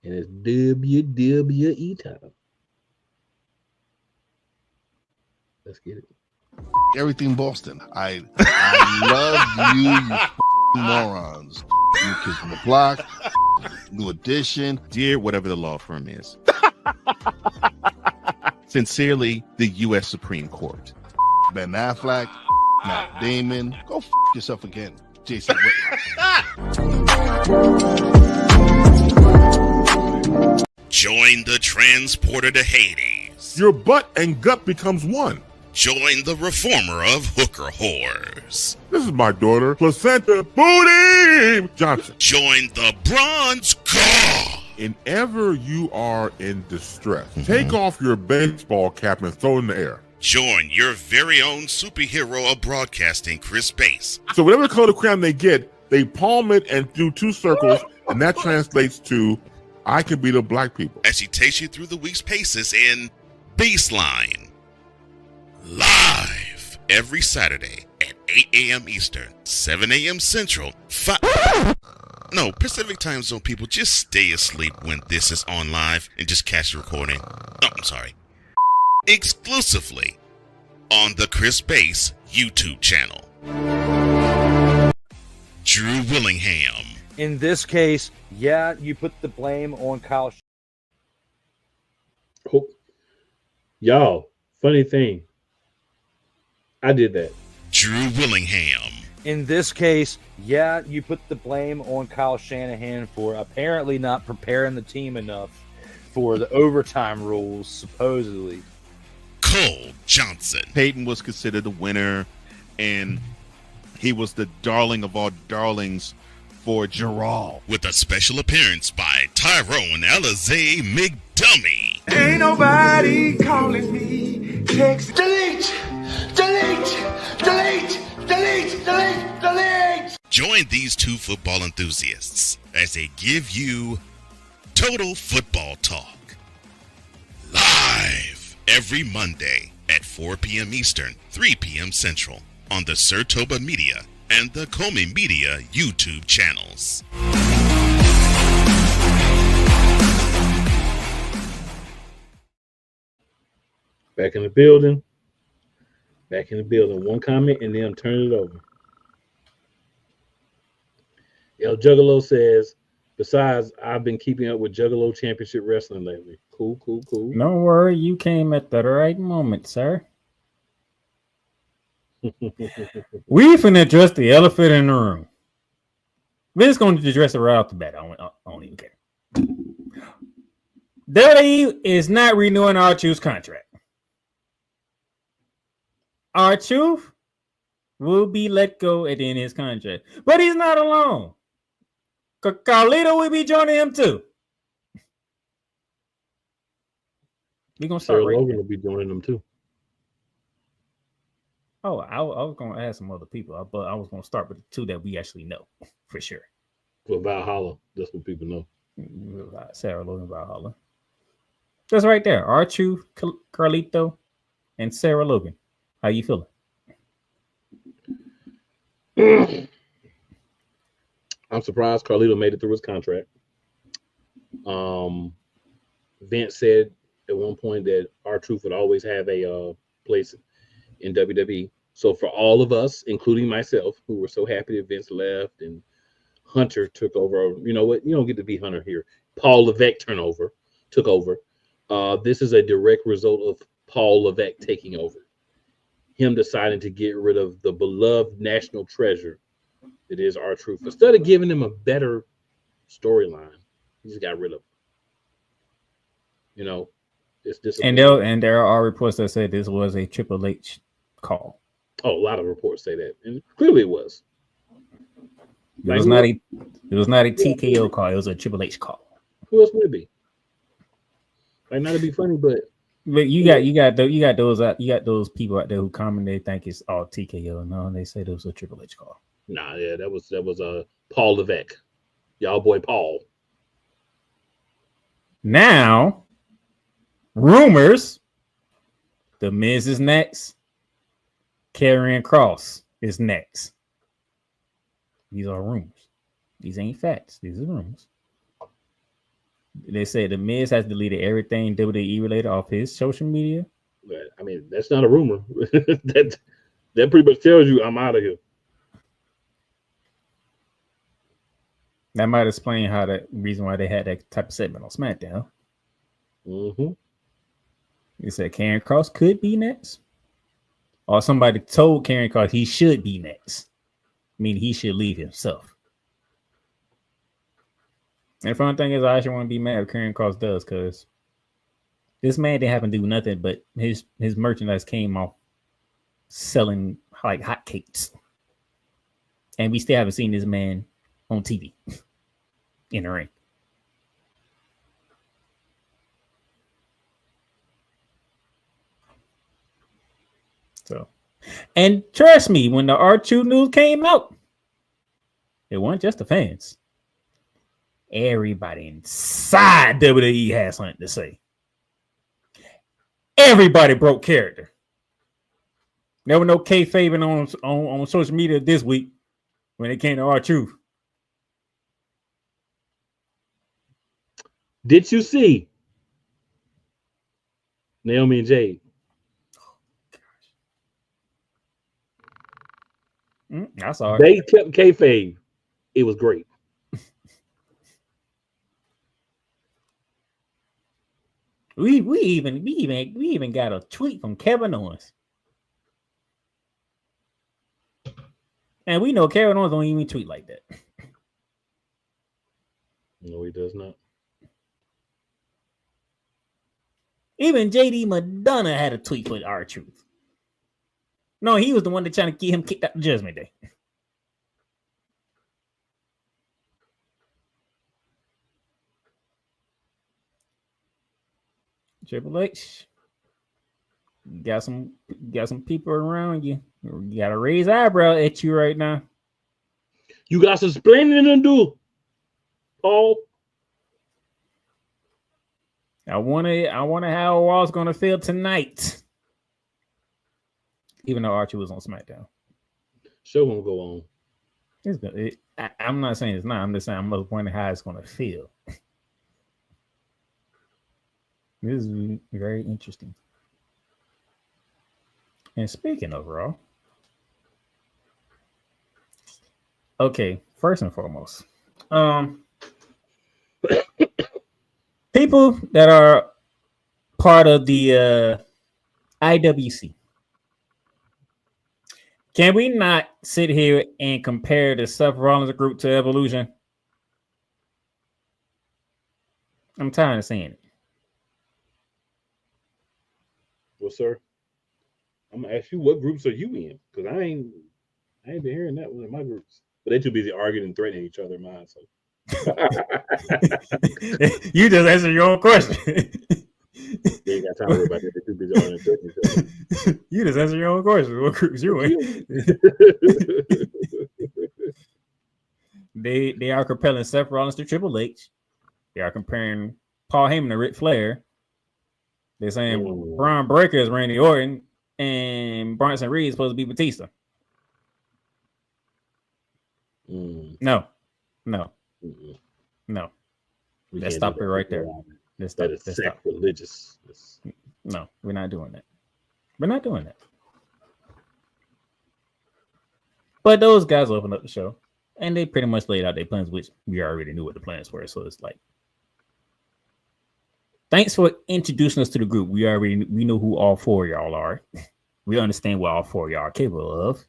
And it's WWE time. Let's get it. Everything Boston. I love you morons. New Kids on the Block, New Edition. Dear whatever the law firm is. Sincerely, the U.S. Supreme Court. Ben Affleck, Matt Damon. Go yourself again, Jason Whitlock. Join the transporter to Hades. Your butt and gut becomes one. Join the reformer of hooker whores. This is my daughter, Placenta Booty Johnson. Join the bronze god. Whenever you are in distress, take off your baseball cap and throw it in the air. Join your very own superhero of broadcasting, Chris Bass. So whatever color crayon they get, they palm it and do two circles, and that translates to, I can be the black people. As he takes you through the week's paces in Baseline. Live every Saturday at 8 a.m. Eastern, 7 a.m. Central, Pacific time zone people, just stay asleep when this is on live and just catch the recording. Oh, I'm sorry. Exclusively on the Chris Bass YouTube channel. Drew Willingham. In this case, yeah, you put the blame on Kyle. Y'all, funny thing. I did that. Drew Willingham. In this case, yeah, you put the blame on Kyle Shanahan for apparently not preparing the team enough for the overtime rules, supposedly. Cole Johnson. Peyton was considered the winner, and he was the darling of all darlings for Gerald. With a special appearance by Tyrone Alizé McDummy. Ain't nobody calling me. Text. Delete. Join these two football enthusiasts as they give you Total Football Talk. Live every Monday at 4 p.m. Eastern, 3 p.m. Central on the Sertoba Media and the Comey Media YouTube channels. Back in the building. Back in the building. One comment and then I'm turning it over. El Juggalo says, besides, I've been keeping up with Juggalo Championship Wrestling lately. Cool. Don't worry, you came at the right moment, sir. We finna address the elephant in the room. We're just going to address it right off the bat. I don't even care. WWE is not renewing R-Truth's contract. R-Truth will be let go at the end of his contract. But he's not alone. Carlito will be joining him too. We're going to start Sarah right Logan there. will be joining them too. Oh, I was going to add some other people, but I was going to start with the two that we actually know for sure. For Valhalla, that's what people know. Sarah Logan, Valhalla. That's right there. R-Truth, Carlito, and Sarah Logan. How you feeling? I'm surprised Carlito made it through his contract. Vince said at one point that R-Truth would always have a place in WWE. So for all of us, including myself, who were so happy that Vince left and Hunter took over, you know what? You don't get to be Hunter here. Paul Levesque took over. This is a direct result of Paul Levesque taking over. Him deciding to get rid of the beloved national treasure that is R-Truth. Instead of giving him a better storyline, he just got rid of him. You know, it's disappointing. And there are reports that say this was a Triple H call. Oh, a lot of reports say that, and clearly it was. It was not a TKO call. It was a Triple H call. Who else would it be? Like, not to be funny, but you got those people out there who comment they think it's all TKO. No, they say it was a Triple H call. Nah, yeah, that was Paul Levesque, y'all boy Paul. Now, rumors: The Miz is next. Karrion Kross is next. These are rumors. These ain't facts. These are rumors. They say The Miz has deleted everything WWE related off his social media. I mean, that's not a rumor. that pretty much tells you I'm out of here. That might explain how the reason why they had that type of segment on SmackDown. Mm-hmm. They said Karrion Kross could be next. Or somebody told Karrion Kross he should be next. I mean, he should leave himself. And the fun thing is, I actually want to be mad if Karrion Kross does, because this man didn't have to do nothing, but his merchandise came off selling like hotcakes. And we still haven't seen this man on TV in the ring. So, and trust me, when the R2 news came out, it wasn't just the fans. Everybody inside WWE has something to say. Everybody broke character. There was no kayfabing on social media this week when it came to R-Truth. Did you see Naomi and Jade? I saw it. They kept kayfabe. It was great. We even got a tweet from Kevin Owens. And we know Kevin Owens don't even tweet like that. No, he does not. Even JD Madonna had a tweet with R-Truth. No, he was the one that trying to get him kicked out of Judgment Day. Triple H, you got some people around you. You got to raise eyebrow at you right now. You got some explaining to do, Paul. I wonder how Raw's gonna feel tonight. Even though Archie was on SmackDown, Show won't go on. I'm not saying it's not. I'm just saying I'm wondering how it's gonna feel. This is very interesting. And speaking of Raw, okay, first and foremost, people that are part of the IWC, can we not sit here and compare the Seth Rollins group to Evolution? I'm tired of saying it. Well, sir, I'm gonna ask you, what groups are you in? Because I ain't been hearing that one in my groups. But they too busy arguing and threatening each other in mine. So you just answered your own question. they ain't got time to worry about that. They're too busy arguing and threatening each other. You just answered your own question. What groups you in? They are comparing Seth Rollins to Triple H. They are comparing Paul Heyman to Ric Flair. They're saying Braun Breaker is Randy Orton and Bronson Reed is supposed to be Batista. No. Let's stop it right there. That is sacrilegious. No, we're not doing that. We're not doing that. But those guys opened up the show, and they pretty much laid out their plans, which we already knew what the plans were. So it's like, thanks for introducing us to the group. We know who all four of y'all are. We understand what all four of y'all are capable of.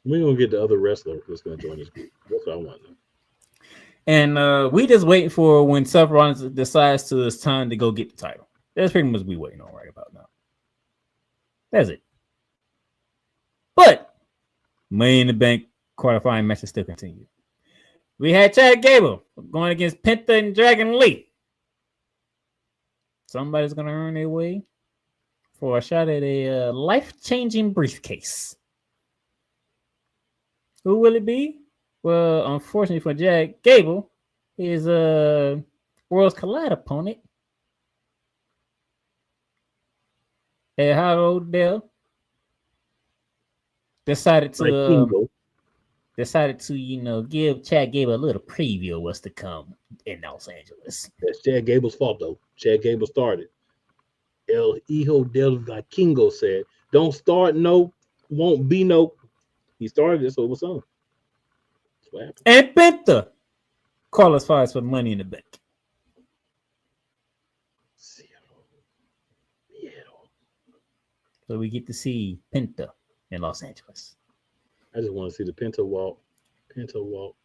We're gonna get the other wrestler that's gonna join this group. That's what I want to know. And we just waiting for when Seth Rollins decides it's time to go get the title. That's pretty much what we waiting on right about now. That's it. But Money in the Bank qualifying matches still continue. We had Chad Gable going against Penta and Dragon Lee. Somebody's gonna earn their way for a shot at a life-changing briefcase. Who will it be? Well, unfortunately for Chad Gable, his Worlds Collide opponent, Howard Odell, decided to give Chad Gable a little preview of what's to come in Los Angeles. That's Chad Gable's fault, though. Chad Gable started. El Hijo del Vikingo said, "Don't start no, won't be no." He started it, so it was on. That's what happened. And Penta qualifies for Money in the Bank. So we get to see Penta in Los Angeles. I just want to see the Penta walk. Penta walk.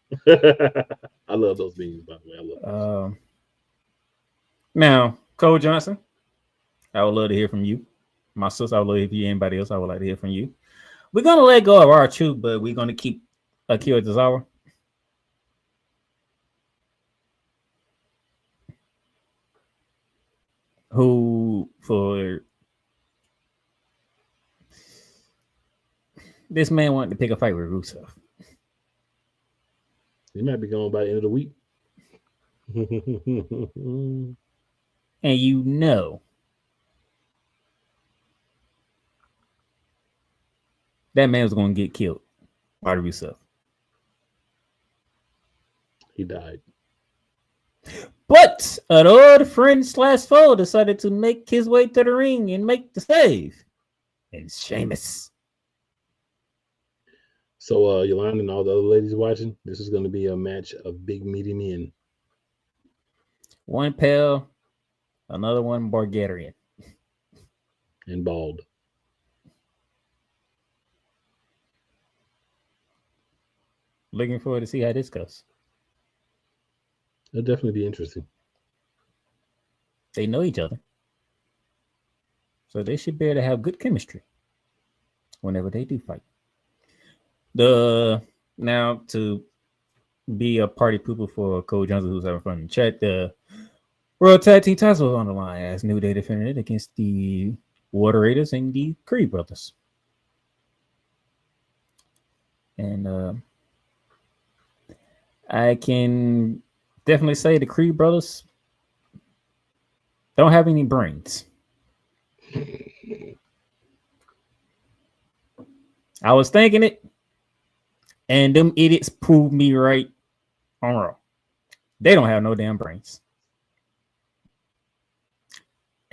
I love those memes, by the way. I love those. Now, Cole Johnson, I would love to hear from you. My sister, I would love to hear anybody else. I would like to hear from you. We're going to let go of R-Truth, but we're going to keep Akira Tozawa. Who, for this man wanted to pick a fight with Rusev. He might be gone by the end of the week. And you know that man was going to get killed by Rusev. He died. But an old friend / foe decided to make his way to the ring and make the save. And Sheamus. So, Yolanda and all the other ladies watching, this is going to be a match of big meaty men. One pale, another one Bulgarian. And bald. Looking forward to see how this goes. It'll definitely be interesting. They know each other. So they should be able to have good chemistry whenever they do fight. Now to be a party pooper for Cole Johnson, who's having fun in the chat, the World Tag Team titles was on the line as New Day defended it against the Water Raiders and the Creed Brothers. And I can definitely say the Creed Brothers don't have any brains. I was thinking it, and them idiots proved me right on Raw. They don't have no damn brains.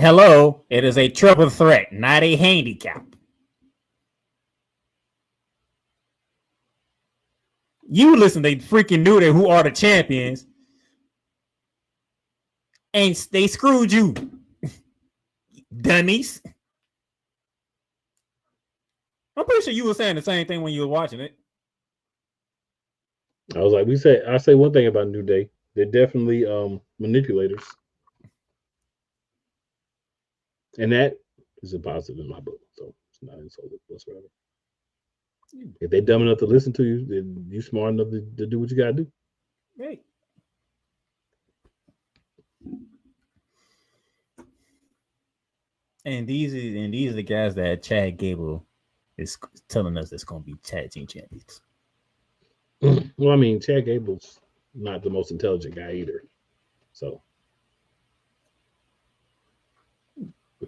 Hello, it is a triple threat, not a handicap. You listen, they freaking knew that who are the champions, and they screwed you, dummies. I'm pretty sure you were saying the same thing when you were watching it. I was like, I say one thing about New Day. They're definitely manipulators. And that is a positive in my book. So it's not insulted whatsoever. If they're dumb enough to listen to you, then you're smart enough to do what you gotta do. Right. And these are the guys that Chad Gable is telling us that's going to be tag team champions. Well, I mean, Chad Gable's not the most intelligent guy either. So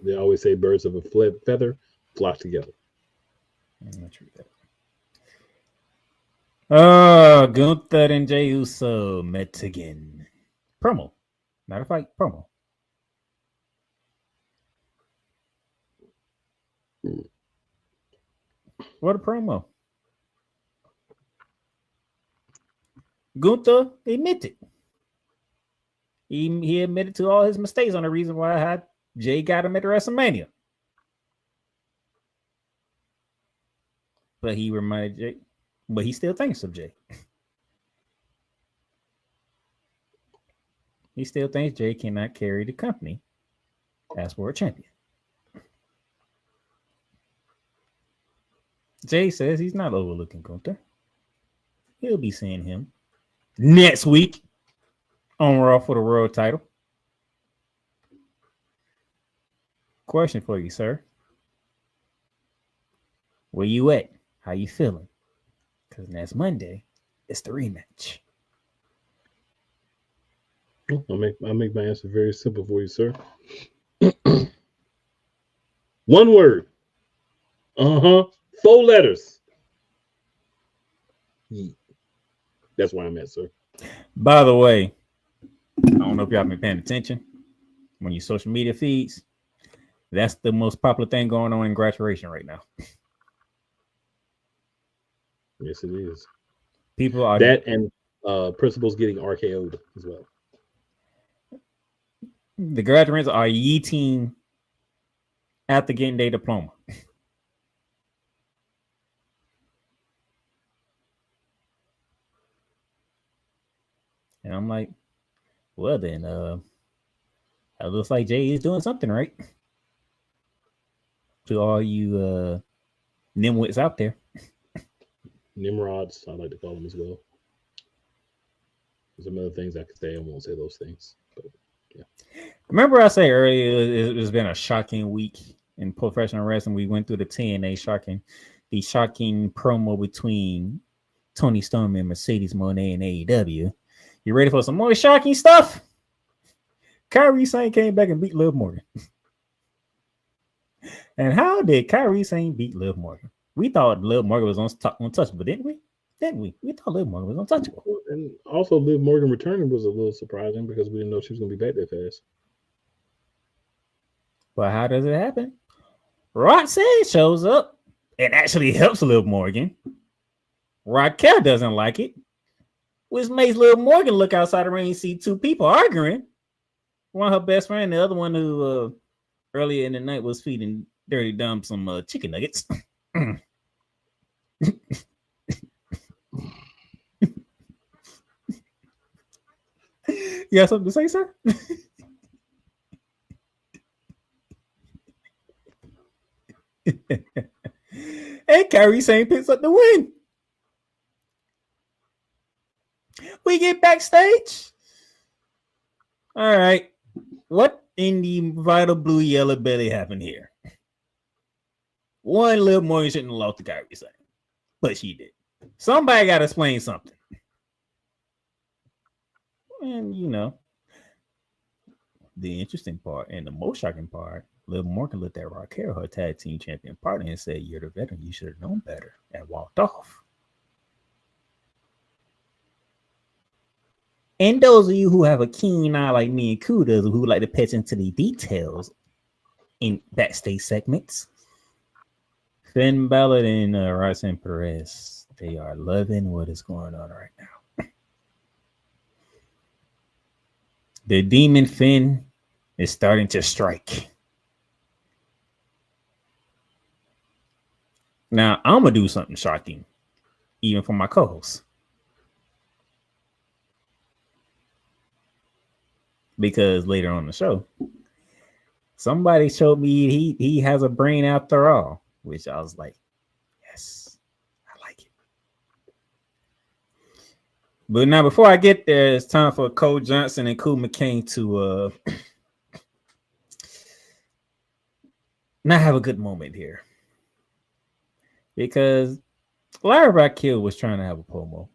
they always say birds of a feather flock together. Gunther and Jey Uso met again. Promo. Not a fight, promo. What a promo. Gunther admitted. He admitted to all his mistakes on the reason why Jay got him at WrestleMania. But he reminded Jay, but he still thinks of Jay. He still thinks Jay cannot carry the company as world champion. Jay says he's not overlooking Gunther. He'll be seeing him next week on Raw for the world title. Question for you, sir. Where you at? How you feeling? Because next Monday, it's the rematch. I'll make my answer very simple for you, sir. One word. 4 letters. That's where I'm at, sir. By the way, I don't know if y'all been paying attention when your social media feeds. That's the most popular thing going on in graduation right now. Yes, it is. People are that and principals getting RKO'd as well. The graduates are yeeting after getting their diploma. And I'm like, well then, it looks like Jay is doing something right. To all you nimwits out there. Nimrods, I like to call them as well. There's some other things I could say. I won't say those things. But yeah. Remember I said earlier it's been a shocking week in professional wrestling. We went through the TNA shocking promo between Tony Storm and Mercedes Moné and AEW. You ready for some more shocking stuff? Kairi Sane came back and beat Liv Morgan. And how did Kairi Sane beat Liv Morgan? We thought Liv Morgan was untouchable, didn't we? We thought Liv Morgan was untouchable. And also, Liv Morgan returning was a little surprising because we didn't know she was going to be back that fast. But how does it happen? Roxanne shows up and actually helps Liv Morgan. Raquel doesn't like it, which makes Liv Morgan look outside the ring and see 2 people arguing. One her best friend, the other one who earlier in the night was feeding Dirty Dumb some chicken nuggets. You got something to say, sir? And Kairi Sane picks up the win. We get backstage. All right. What in the vital blue yellow belly happened here? One, Liv Morgan shouldn't have lost to Kairi Sane, but she did. Somebody got to explain something. And, you know, the interesting part and the most shocking part, Liv Morgan looked at Raquel, her tag team champion partner, and said, "You're the veteran. You should have known better," and walked off. And those of you who have a keen eye like me and Kuda, who like to pitch into the details in backstage segments. Finn Balor and Roxanne Perez, they are loving what is going on right now. The Demon Finn is starting to strike. Now, I'm going to do something shocking, even for my co-host. Because later on the show, somebody showed me he has a brain after all, which I was like, yes, I like it. But now, before I get there, it's time for Cole Johnson and Cool McCain to not have a good moment here. Because Lyra Raquel was trying to have a promo.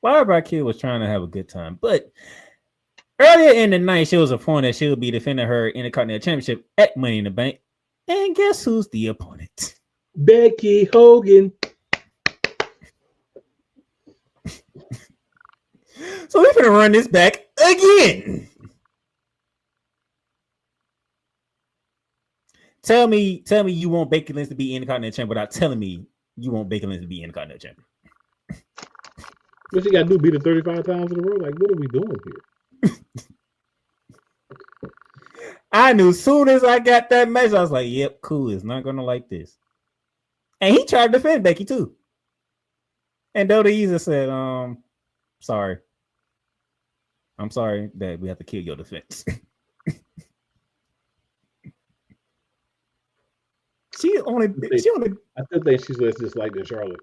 Lyra Raquel was trying to have a good time. But earlier in the night, she was informed that she would be defending her Intercontinental Championship at Money in the Bank. And guess who's the opponent? Becky Hogan. So we're going to run this back again. Tell me you want Becky Lynch to be Intercontinental Champion without telling me you want Becky Lynch to be Intercontinental Champion. What you got to do, beat her 35 times in a row? Like, what are we doing here? I knew as soon as I got that message, I was like, yep, cool. It's not going to like this. And he tried to defend Becky, too. And Dota Easa said, sorry. I'm sorry that we have to kill your defense. She only. I still think she's less disliked than Charlotte.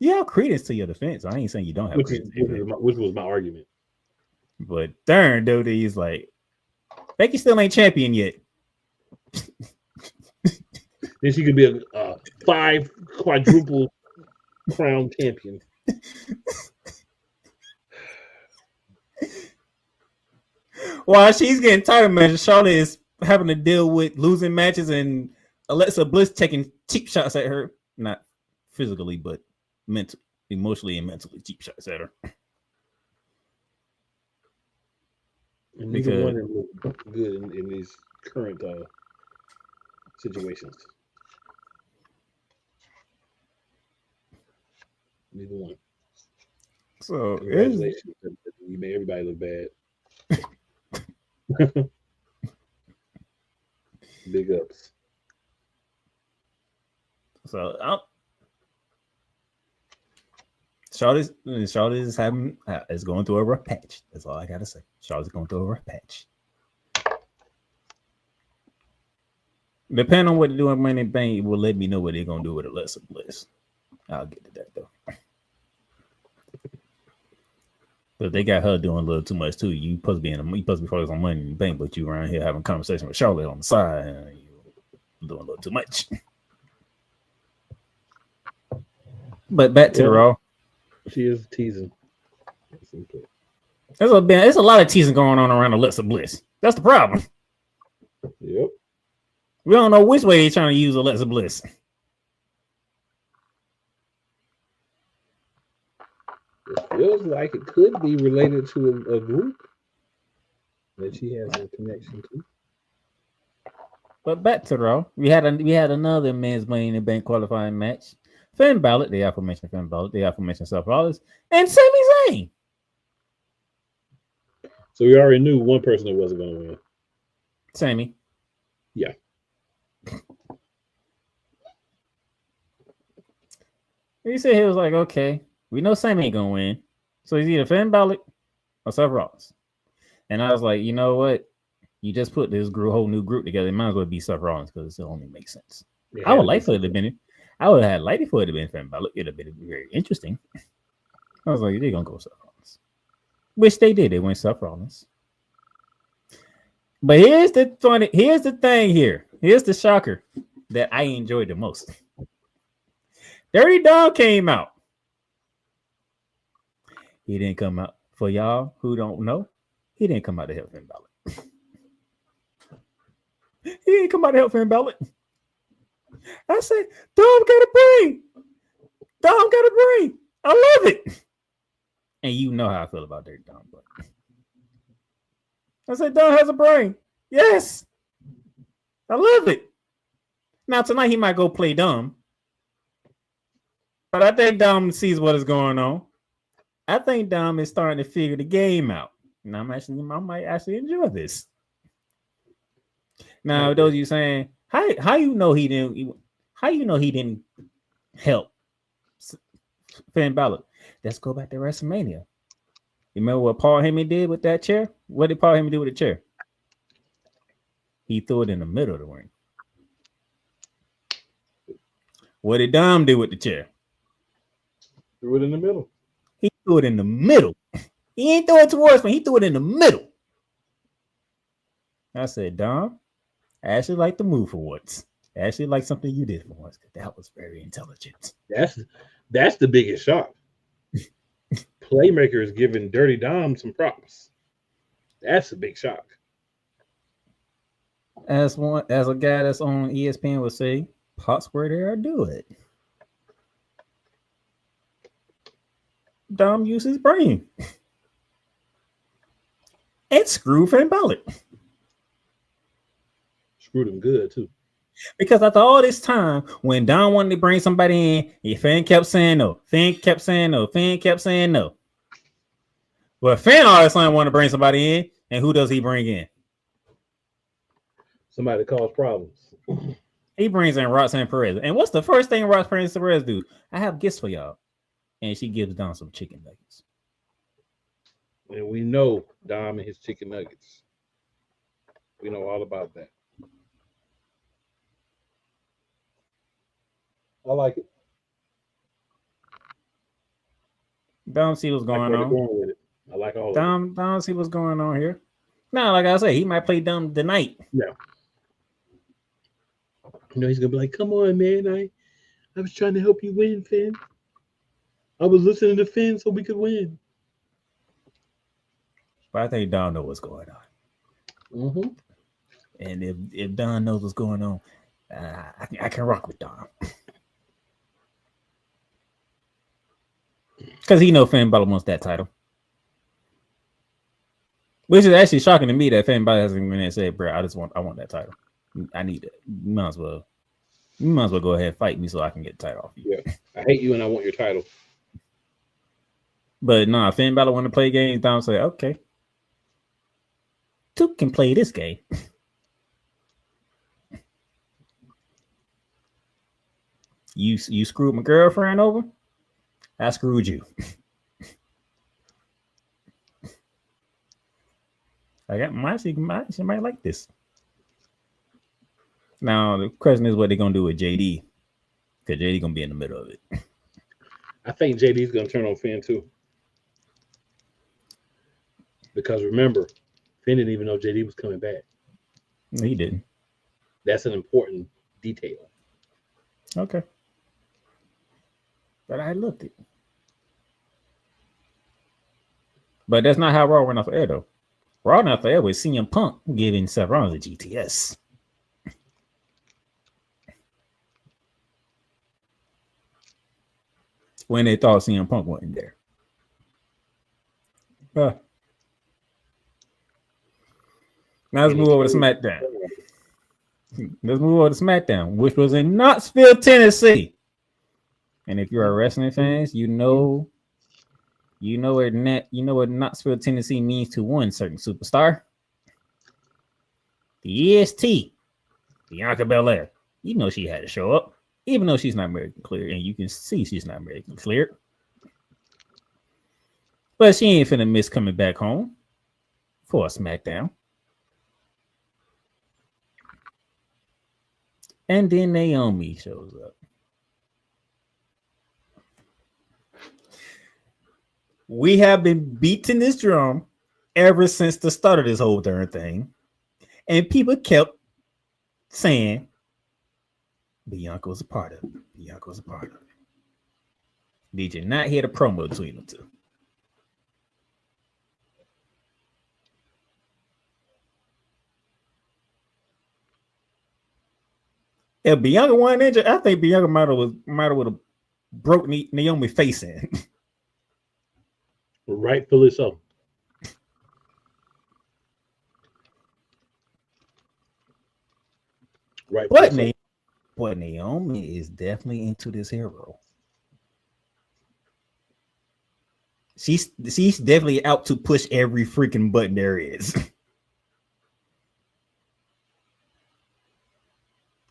You have credence to your defense. I ain't saying you don't have credence. Which was my argument. But darn, dude, he's like, Becky still ain't champion yet. Then she could be a 5 quadruple crown champion. While she's getting tired of matches, Charlotte is having to deal with losing matches and Alexa Bliss taking cheap shots at her. Not physically, but emotionally and mentally cheap shots at her. And neither one look good in these current situations. Neither one. So congratulations. You made everybody look bad. Big ups. So Charlotte is going through a rough patch. That's all I gotta say. Charlotte's going through a rough patch. Depending on what they're doing, Money in the Bank will let me know what they're gonna do with Alexa Bliss. I'll get to that though. But they got her doing a little too much too. You supposed to be focused on Money in the Bank, but you around here having a conversation with Charlotte on the side, and you're doing a little too much. But back to the Raw. She is teasing. There's a lot of teasing going on around Alexa Bliss. That's the problem. Yep. We don't know which way they're trying to use Alexa Bliss. It feels like it could be related to a group that she has a connection to. But back to Raw, we had another men's Money in the Bank qualifying match. Finn Balor, the aforementioned Finn Balor, the aforementioned Seth Rollins, and Sami Zayn. So we already knew one person that wasn't going to win. Sami. Yeah. He said he was like, okay, we know Sami ain't gonna win, so he's either Finn Balor or Seth Rollins. And I was like, you know what? You just put this whole new group together. It might as well be Seth Rollins because it only makes sense. I would like for it to have been. I would have liked for it to have been Finn Balor. It'd have been very interesting. I was like, they're gonna go Seth Rollins, which they did. They went Seth Rollins. But here's the thing here. Here's the shocker that I enjoyed the most. Dirty Dog came out. He didn't come out. For y'all who don't know, he didn't come out to help Finn Balor. He didn't come out to help Finn Balor. I said, Dom gotta bring. I love it. And you know how I feel about Dirty Dom, but I said, Dom has a brain. Yes. I love it. Now, tonight he might go play dumb. But I think Dom sees what is going on. I think Dom is starting to figure the game out. And I might actually enjoy this. Now, those of you saying, how you know he didn't help Finn Balor? Let's go back to WrestleMania. You remember what Paul Heyman did with that chair? What did Paul Heyman do with the chair? He threw it in the middle of the ring. What did Dom do with the chair? Threw it in the middle. He threw it in the middle. He ain't throw it towards me. He threw it in the middle. I said, Dom, I actually like the move for once. I actually like something you did for once. That was very intelligent. That's the biggest shock. Playmaker is giving Dirty Dom some props. That's a big shock. As a guy that's on ESPN would say, pops where they are, do it. Dom used his brain. And screw Finn Balor. Screwed him good too. Because after all this time, when Dom wanted to bring somebody in, Finn kept saying no. Finn kept saying no. Finn kept saying no. But Finn all of a sudden want to bring somebody in, and who does he bring in? Somebody that cause problems. He brings in Roxanne Perez. And what's the first thing Roxanne Perez do? I have gifts for y'all. And she gives Dom some chicken nuggets. And we know Dom and his chicken nuggets. We know all about that. I like it. Dom see what's going on. Going with it. I like all Dom see what's going on here. Now, like I say, he might play dumb tonight. Yeah. You know, he's gonna be like, come on, man. I was trying to help you win, Finn. I was listening to Finn so we could win. But I think Dom knows what's going on. Mm-hmm. And if Dom knows what's going on, I can rock with Dom. Because he knows Finn Balor wants that title. Which is actually shocking to me that Finn Balor hasn't been there and said, bro, I want that title. I need it. You might as well go ahead and fight me so I can get the title off you. Yeah. I hate you and I want your title. But no, Finn Balor want to play games. Dom say, okay. Two can play this game. You screwed my girlfriend over. I screwed you. She might like this. Now the question is what they're gonna do with JD, because JD gonna be in the middle of it. I think JD's gonna turn on Finn too. Because remember, Finn didn't even know JD was coming back. He didn't. That's an important detail. Okay. But I looked it. But that's not how Raw went off air, though. Raw went off air with CM Punk giving Seth Rollins a GTS. When they thought CM Punk wasn't there. Now let's move over to SmackDown. Which was in Knoxville, Tennessee. And if you're a wrestling fans, you know what Knoxville, Tennessee means to one certain superstar. The EST, Bianca Belair. You know she had to show up, even though she's not American cleared, and you can see she's not American cleared. But she ain't finna miss coming back home for a SmackDown. And then Naomi shows up. We have been beating this drum ever since the start of this whole darn thing. And people kept saying Bianca was a part of it. Bianca was a part of it. Did you not hear the promo between them two? If Bianca wasn't injured, I think Bianca might have broke Naomi's face in. Rightfully so. Right. But Naomi is definitely into this hero. She's definitely out to push every freaking button there is.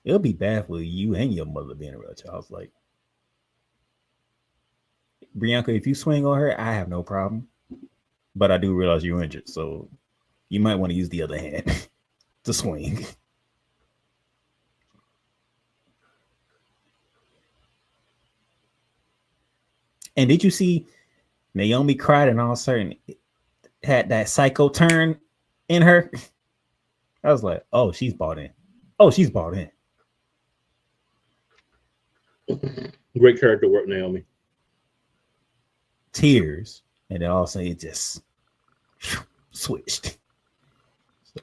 It'll be bad for you and your mother being around you. I was like, Bianca, if you swing on her, I have no problem. But I do realize you're injured, so you might want to use the other hand to swing. And did you see Naomi cried and all of a sudden had that psycho turn in her? I was like, oh, she's bought in. Oh, she's bought in. Great character work, Naomi. Tears. And then all of a sudden it just switched. So,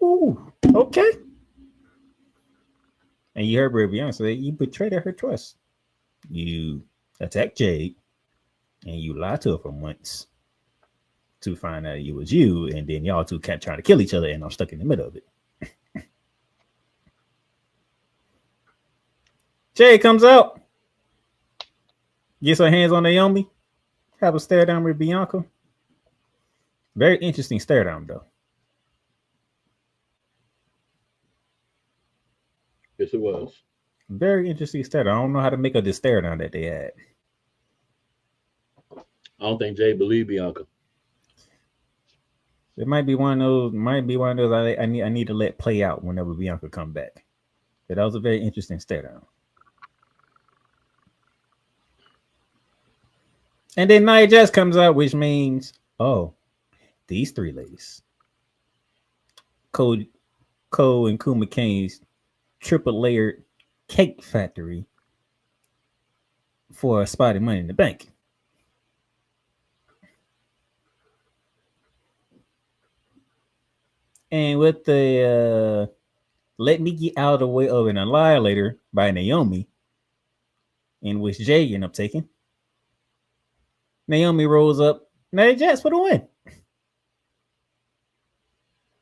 ooh, okay. And you heard Beyonce say you betrayed her trust. You attacked Jade and you lied to her for months to find out it was you, and then y'all two kept trying to kill each other, and I'm stuck in the middle of it. Jade comes out, gets her hands on Naomi, have a stare down with Bianca. Very interesting stare down, though. Yes, it was. Very interesting stare down. I don't know how to make of this stare down that they had. I don't think Jay believed Bianca. It might be one of those. I need to let play out whenever Bianca come back. But that was a very interesting stare down. And then Nia Jax comes out, which means, oh, these three ladies, Cole and Kuma Kane's triple layered cake factory for a spot in Money in the Bank. And with the let me get out of the way of an Annihilator by Naomi, in which Jay ended up taking, Naomi rolls up Nia Jax for the win.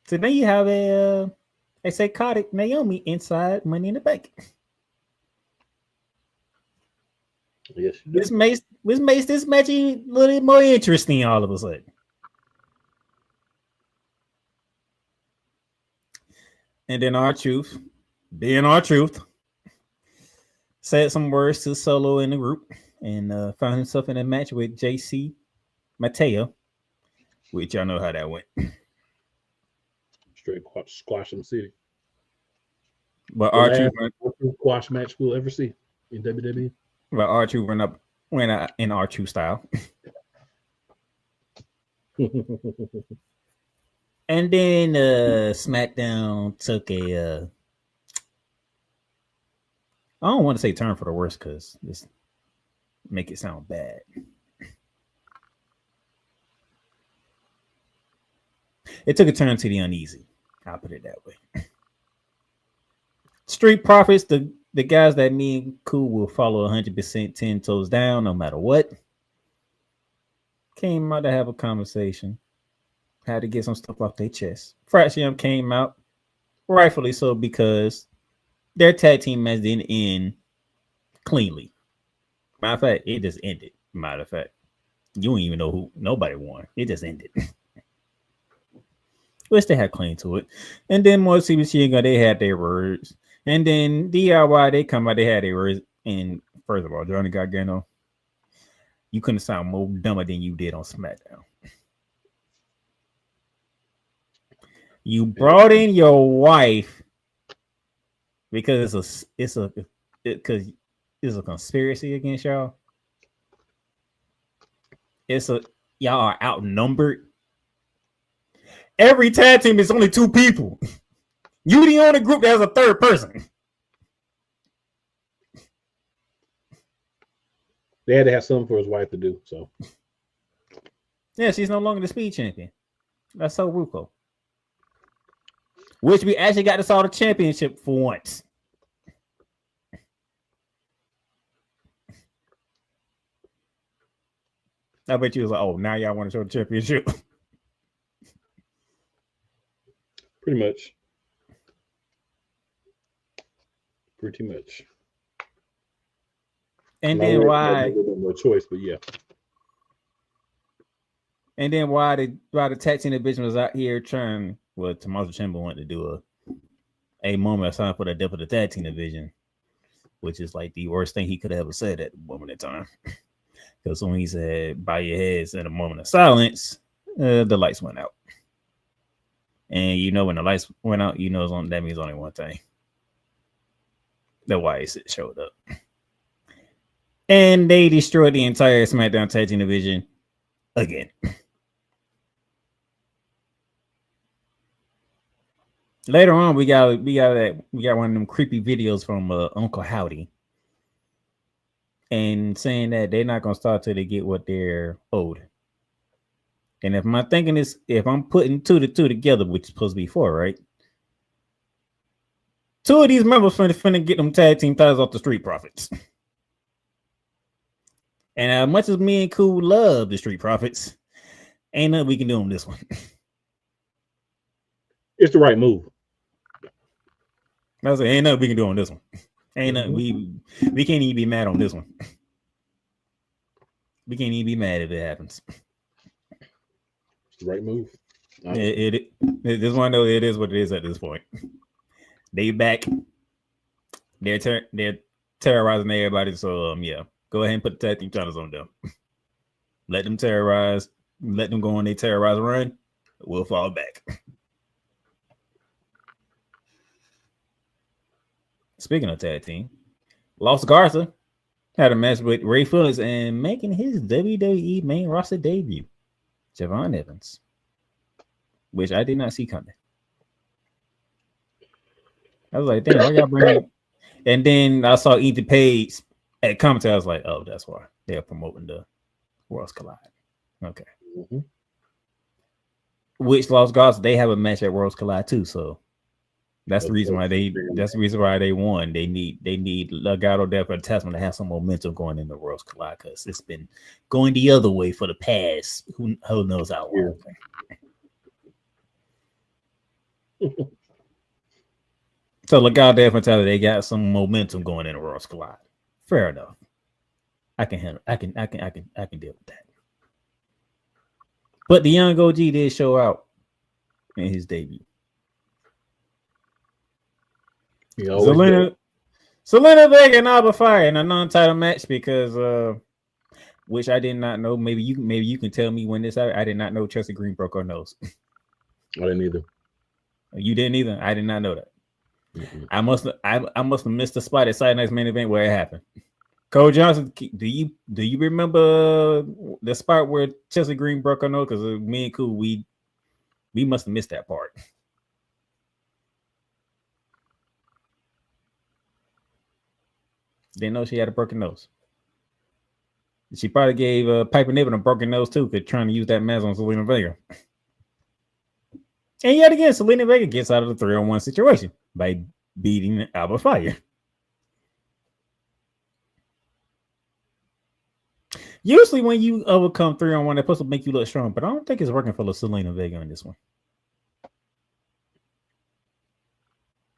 So now you have a psychotic Naomi inside Money in the Bank. Yes, this makes this match a little more interesting all of a sudden. And then R-Truth, being R-Truth, said some words to Solo in the group and found himself in a match with JC Mateo, which y'all know how that went. Straight squash in the city. But R-Truth squash match we'll ever see in WWE. But R-Truth went out in R-Truth style. And then SmackDown took a I don't want to say turn for the worse because this make it sound bad. It took a turn to the uneasy. I'll put it that way. Street Profits, the guys that me and Cool will follow 100% 10 toes down no matter what, came out to have a conversation. Had to get some stuff off their chest. Fraction came out, rightfully so, because their tag team match didn't end cleanly. Matter of fact, it just ended. Matter of fact, you don't even know who. Nobody won. It just ended. Which they had claim to it. And then more CBC, they had their words. And then DIY, they come out, they had their words. And first of all, Johnny Gargano, you couldn't sound more dumber than you did on SmackDown. You brought in your wife because it's a conspiracy against y'all. Y'all are outnumbered. Every tag team is only two people. You the only group that has a third person. They had to have something for his wife to do. So yeah, she's no longer the speed champion. That's so Ruko. Which we actually got to saw the championship for once. I bet you was like, oh, now y'all want to show the championship. Pretty much. Pretty much. And then why? No choice, but yeah. And then why the tag team division was out here trying? Well, Tommaso Ciampa wanted to do a moment of time for the death of the tag team division, which is like the worst thing he could have ever said at the moment in time. Because when he said "bow your heads" in a moment of silence, the lights went out. And you know when the lights went out, you know that means only one thing. The Wyatt showed up. And they destroyed the entire SmackDown tag team division again. Later on, we got one of them creepy videos from Uncle Howdy, and saying that they're not gonna start till they get what they're owed. And if I'm putting two to two together, which is supposed to be 4, right? 2 of these members finna get them tag team titles off the Street Profits. And as much as me and Cool love the Street Profits, ain't nothing we can do on this one. It's the right move. I was like, ain't nothing we can do on this one. Ain't nothing we can't even be mad on this one. We can't even be mad if it happens. It's the right move. This one though, it is what it is at this point. They back. They're terrorizing everybody. So yeah, go ahead and put the tag team titles on them. Let them terrorize. Let them go on their terrorize run. We'll fall back. Speaking of tag team, Los Garza had a match with Ray Phillips and making his WWE main roster debut, Javon Evans, which I did not see coming. I was like, damn, why y'all bring? And then I saw Ethan Page at commentary. I was like, oh, that's why they're promoting the Worlds Collide. Okay. Mm-hmm. Which Los Garza, they have a match at Worlds Collide too, so. That's the reason why they won. They need Legado del Fantasma to have some momentum going in the Worlds Collide, because it's been going the other way for the past who knows how long. So Legado del Fantasma, they got some momentum going in the Worlds Collide. Fair enough. I can handle. I can deal with that. But the young OG did show out in his debut. Selena Vega and Alba Fire in a non-title match because which I did not know. Maybe you can tell me when this happened. I did not know Chelsea Green broke her nose. I didn't either. You didn't either? I did not know that. Mm-hmm. I must have missed the spot at Saturday Night's Main Event where it happened. Cole Johnson, do you remember the spot where Chelsea Green broke her nose? Because me and Cool, we must have missed that part. Didn't know she had a broken nose. She probably gave Piper Niven a broken nose too, for trying to use that mask on Selena Vega. And yet again, Selena Vega gets out of the 3-on-1 situation by beating Alba Fire. Usually when you overcome 3-on-1, they're supposed to make you look strong, but I don't think it's working for Selena Vega in this one.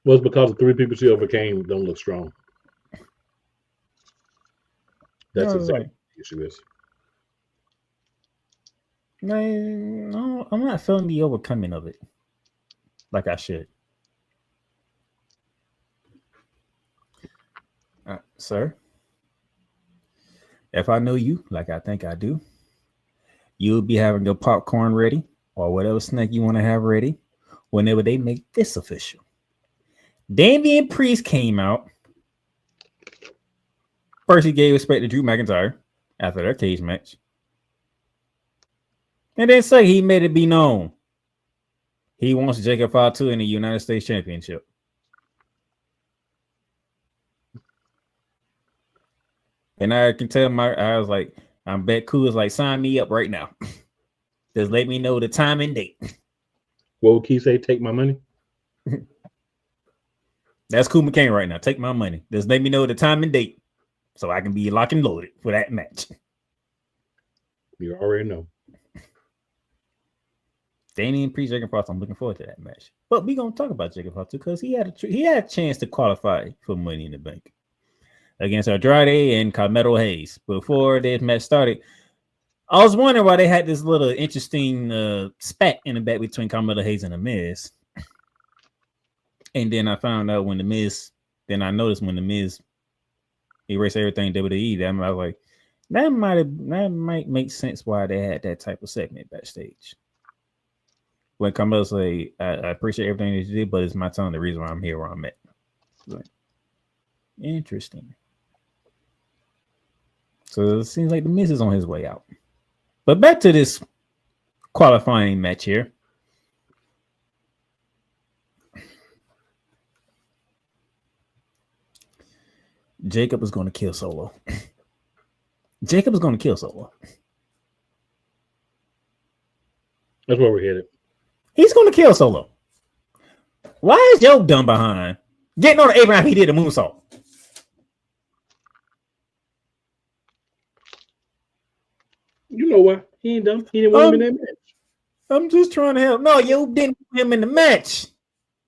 Well, it's because the 3 people she overcame don't look strong. That's exactly what the issue is. No, I'm not feeling the overcoming of it like I should. Sir, if I know you like I think I do, you'll be having your popcorn ready or whatever snack you want to have ready whenever they make this official. Damian Priest came out. First, he gave respect to Drew McIntyre after their cage match. And then say he made it be known he wants Jacob Fatu in the United States Championship. And I can tell I was like, I'm bet Cool is like, sign me up right now. Just let me know the time and date. What would Keith say? Take my money? That's Cool McCain right now. Take my money. Just let me know the time and date, so I can be locked and loaded for that match. You already know. Damian Priest, Jacob Frost. I'm looking forward to that match. But we're gonna talk about Jacob Frost too, because he had a chance to qualify for Money in the Bank against Andrade and Carmelo Hayes. Before this match started, I was wondering why they had this little interesting spat in the back between Carmelo Hayes and The Miz. And then I found out when The Miz, then I noticed when The Miz erased everything WWE, that I was like, that might make sense why they had that type of segment backstage. When Carmelo say, I appreciate everything that you did, but it's my time, the reason why I'm here where I'm at. Like, interesting. So it seems like The Miz is on his way out. But back to this qualifying match here. Jacob is going to kill Solo. Jacob is going to kill Solo. That's where we're headed. He's going to kill Solo. Why is Joe done behind? Getting on the apron after he did the moonsault. You know why? He ain't done. He didn't want him in that match. I'm just trying to help. No, you didn't put him in the match.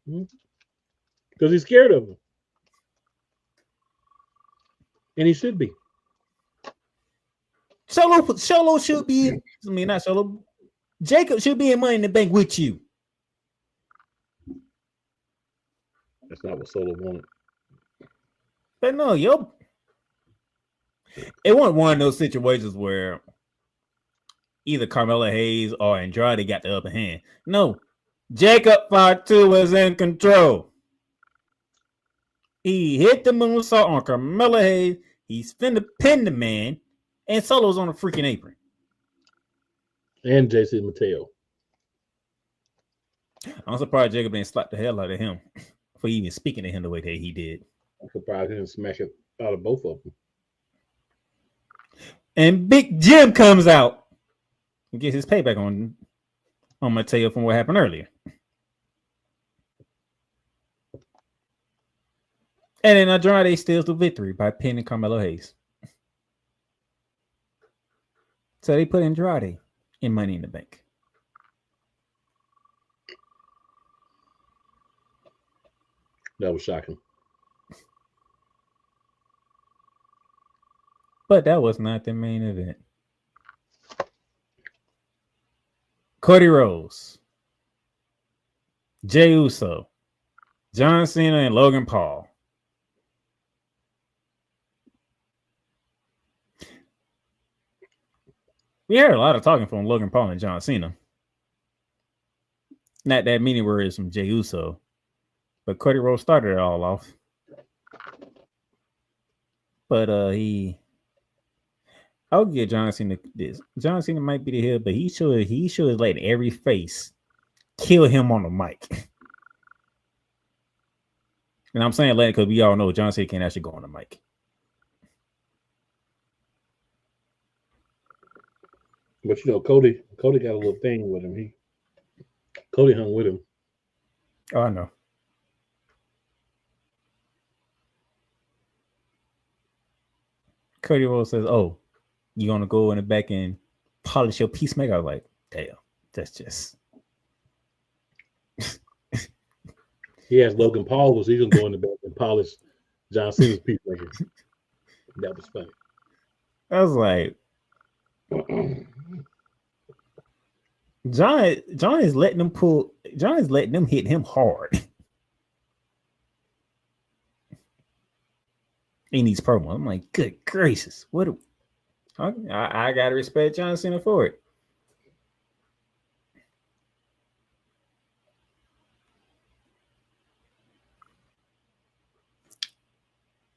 Because he's scared of him. And he should be. Solo should be, not Solo. Jacob should be in Money in the Bank with you. That's not what Solo wanted. But no, it wasn't one of those situations where either Carmelo Hayes or Andrade got the upper hand. No, Jacob Fatu was in control. He hit the moonsault on Carmelo Hayes. He's finna pin the man, and Solo's on a freaking apron. And Jason Mateo. I'm surprised Jacob didn't slap the hell out of him for even speaking to him the way that he did. I'm surprised he didn't smash it out of both of them. And Big Jim comes out and gets his payback on Mateo from what happened earlier. And then Andrade steals the victory by pinning Carmelo Hayes. So they put Andrade in Money in the Bank. That was shocking. But that was not the main event. Cody Rhodes, Jey Uso, John Cena, and Logan Paul. We heard a lot of talking from Logan Paul and John Cena. Not that many words from Jey Uso, but Cody Rhodes started it all off. But I'll give John Cena this. John Cena might be the heel, but he should let every face kill him on the mic. And I'm saying let it because we all know John Cena can't actually go on the mic. But you know, Cody got a little thing with him. Cody hung with him. Oh, I know. Cody Rhodes says, "Oh, you gonna go in the back and polish your peacemaker?" I was like, "Damn, that's just." He asked Logan Paul was he gonna go in the back and polish John Cena's peacemaker. That was funny. I was like, John is letting them pull. John is letting them hit him hard in these promos. I'm like, good gracious, what? I gotta respect John Cena for it.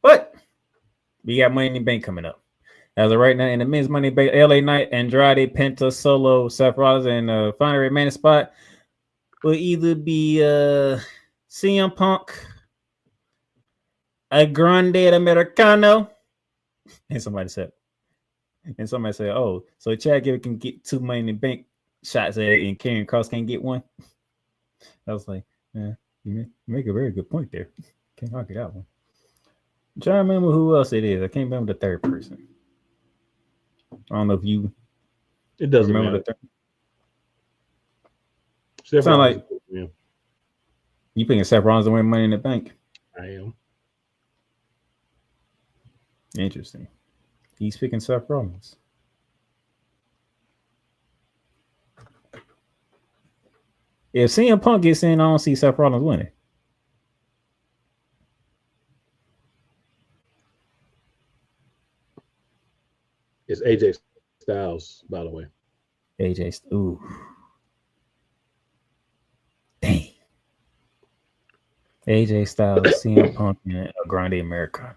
But we got Money in the Bank coming up. As of right now, in the men's Money in the Bank, LA Knight, Andrade, Penta, Solo, Seth Rollins, and final remaining spot will either be CM Punk, a Grande Americano, and somebody said, "Oh, so Chad Gable can get 2 Money in the Bank shots at it, and Karrion Kross can't get one." I was like, "Yeah, you make a very good point there. Can't argue that one." I'm trying to remember who else it is. I can't remember the third person. I don't know if you. It doesn't remember matter. the third. Seth Sound Rollins, like yeah, you picking Seth Rollins to win Money in the Bank. I am. Interesting. He's picking Seth Rollins. If CM Punk gets in, I don't see Seth Rollins winning. It's AJ Styles, by the way. AJ, ooh, dang. AJ Styles, CM Punk, and a Grande Americano.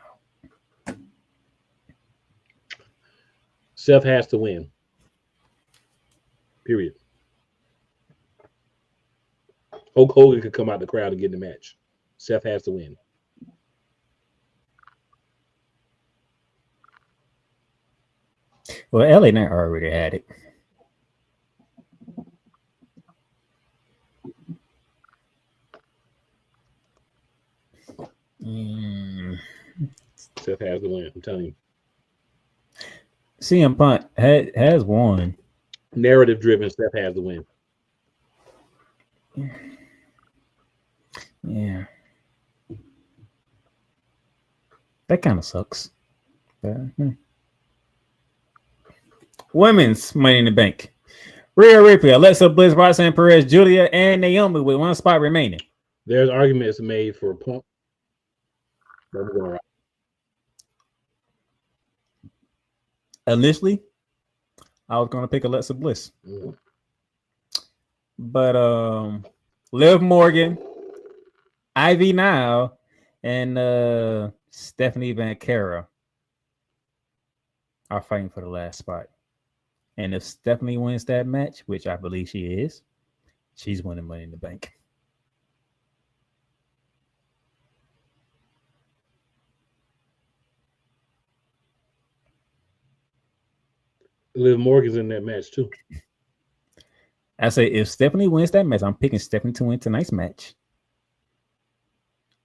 Seth has to win. Period. Hulk Hogan could come out the crowd and get in the match. Seth has to win. Well, LA Knight already had it. Seth has to win. I'm telling you. CM Punk has won. Narrative driven. Seth has to win. Yeah. That kind of sucks. Women's Money in the Bank. Rhea Ripley, Alexa Bliss, Roxanne Perez, Julia, and Naomi with one spot remaining. There's arguments made for Punk. Initially, I was going to pick Alexa Bliss. But Liv Morgan, Ivy Nile, and Stephanie Van Cara are fighting for the last spot. And if Stephanie wins that match, which I believe she is, she's winning Money in the Bank. Liv Morgan's in that match too. I say if Stephanie wins that match, I'm picking Stephanie to win tonight's match.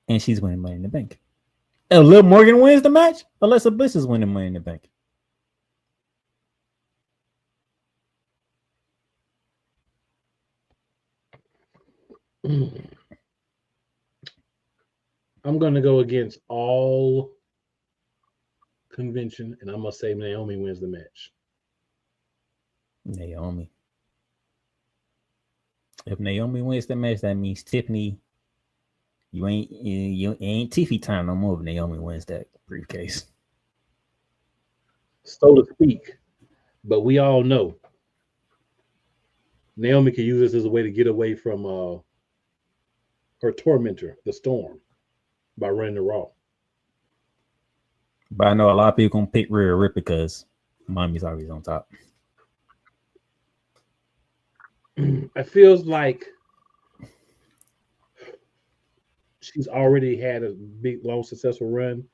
And she's winning Money in the Bank. If Liv Morgan wins the match, Alexa Bliss is winning Money in the Bank. I'm going to go against all convention, and I'm going to say Naomi wins the match. Naomi. If Naomi wins the match, that means Tiffany, you ain't Tiffy time no more if Naomi wins that briefcase. So to speak. But we all know Naomi can use this as a way to get away from her tormentor, the Storm, by running the Raw. But I know a lot of people gonna pick Rhea Ripley because Mommy's always on top. It feels like she's already had a big, long, successful run.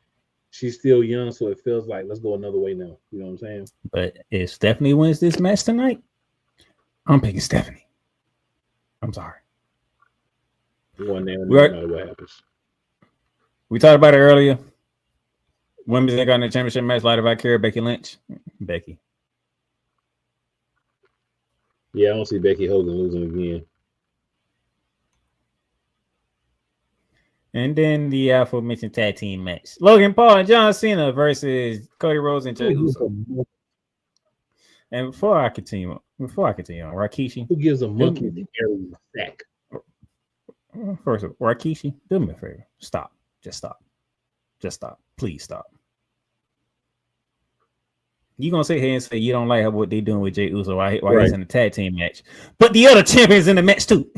She's still young, so it feels like let's go another way now. You know what I'm saying? But if Stephanie wins this match tonight, I'm picking Stephanie. I'm sorry. One there, no matter what happens. We talked about it earlier. Women's Intercontinental Championship match, Light by Cara, Becky Lynch. Becky. Yeah, I don't see Becky Hogan losing again. And then the aforementioned tag team match. Logan Paul and John Cena versus Cody Rhodes and Jey Uso. And before I continue on, Rikishi. Who gives a monkey the area sack? First of all, Rikishi, do me a favor. Stop. Just stop. Just stop. Please stop. You're going to sit here and say you don't like what they're doing with Jey Uso while he's in the tag team match. But the other champion's in the match too.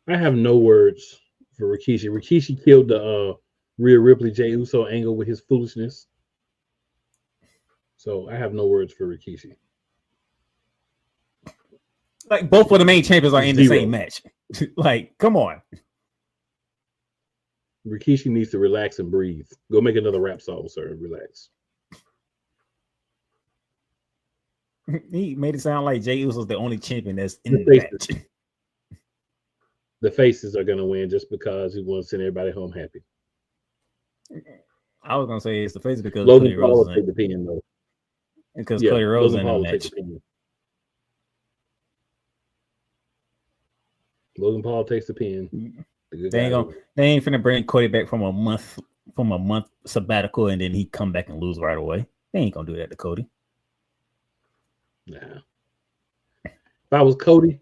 I have no words for Rikishi. Rikishi killed the Rhea Ripley Jey Uso angle with his foolishness. So I have no words for Rikishi. Like both of the main champions are in the same match. Like, come on. Rikishi needs to relax and breathe. Go make another rap song, sir. Relax. He made it sound like Jey Uso's the only champion that's in the match. The faces are going to win just because he wants to send everybody home happy. I was going to say it's the faces because Logan Paul will take the pin, though. because Cody Rhodes Logan in the Paul will take match. the pin. Logan Paul takes the pin. They ain't finna bring Cody back from a month sabbatical and then he come back and lose right away. They ain't gonna do that to Cody. Nah. If I was Cody,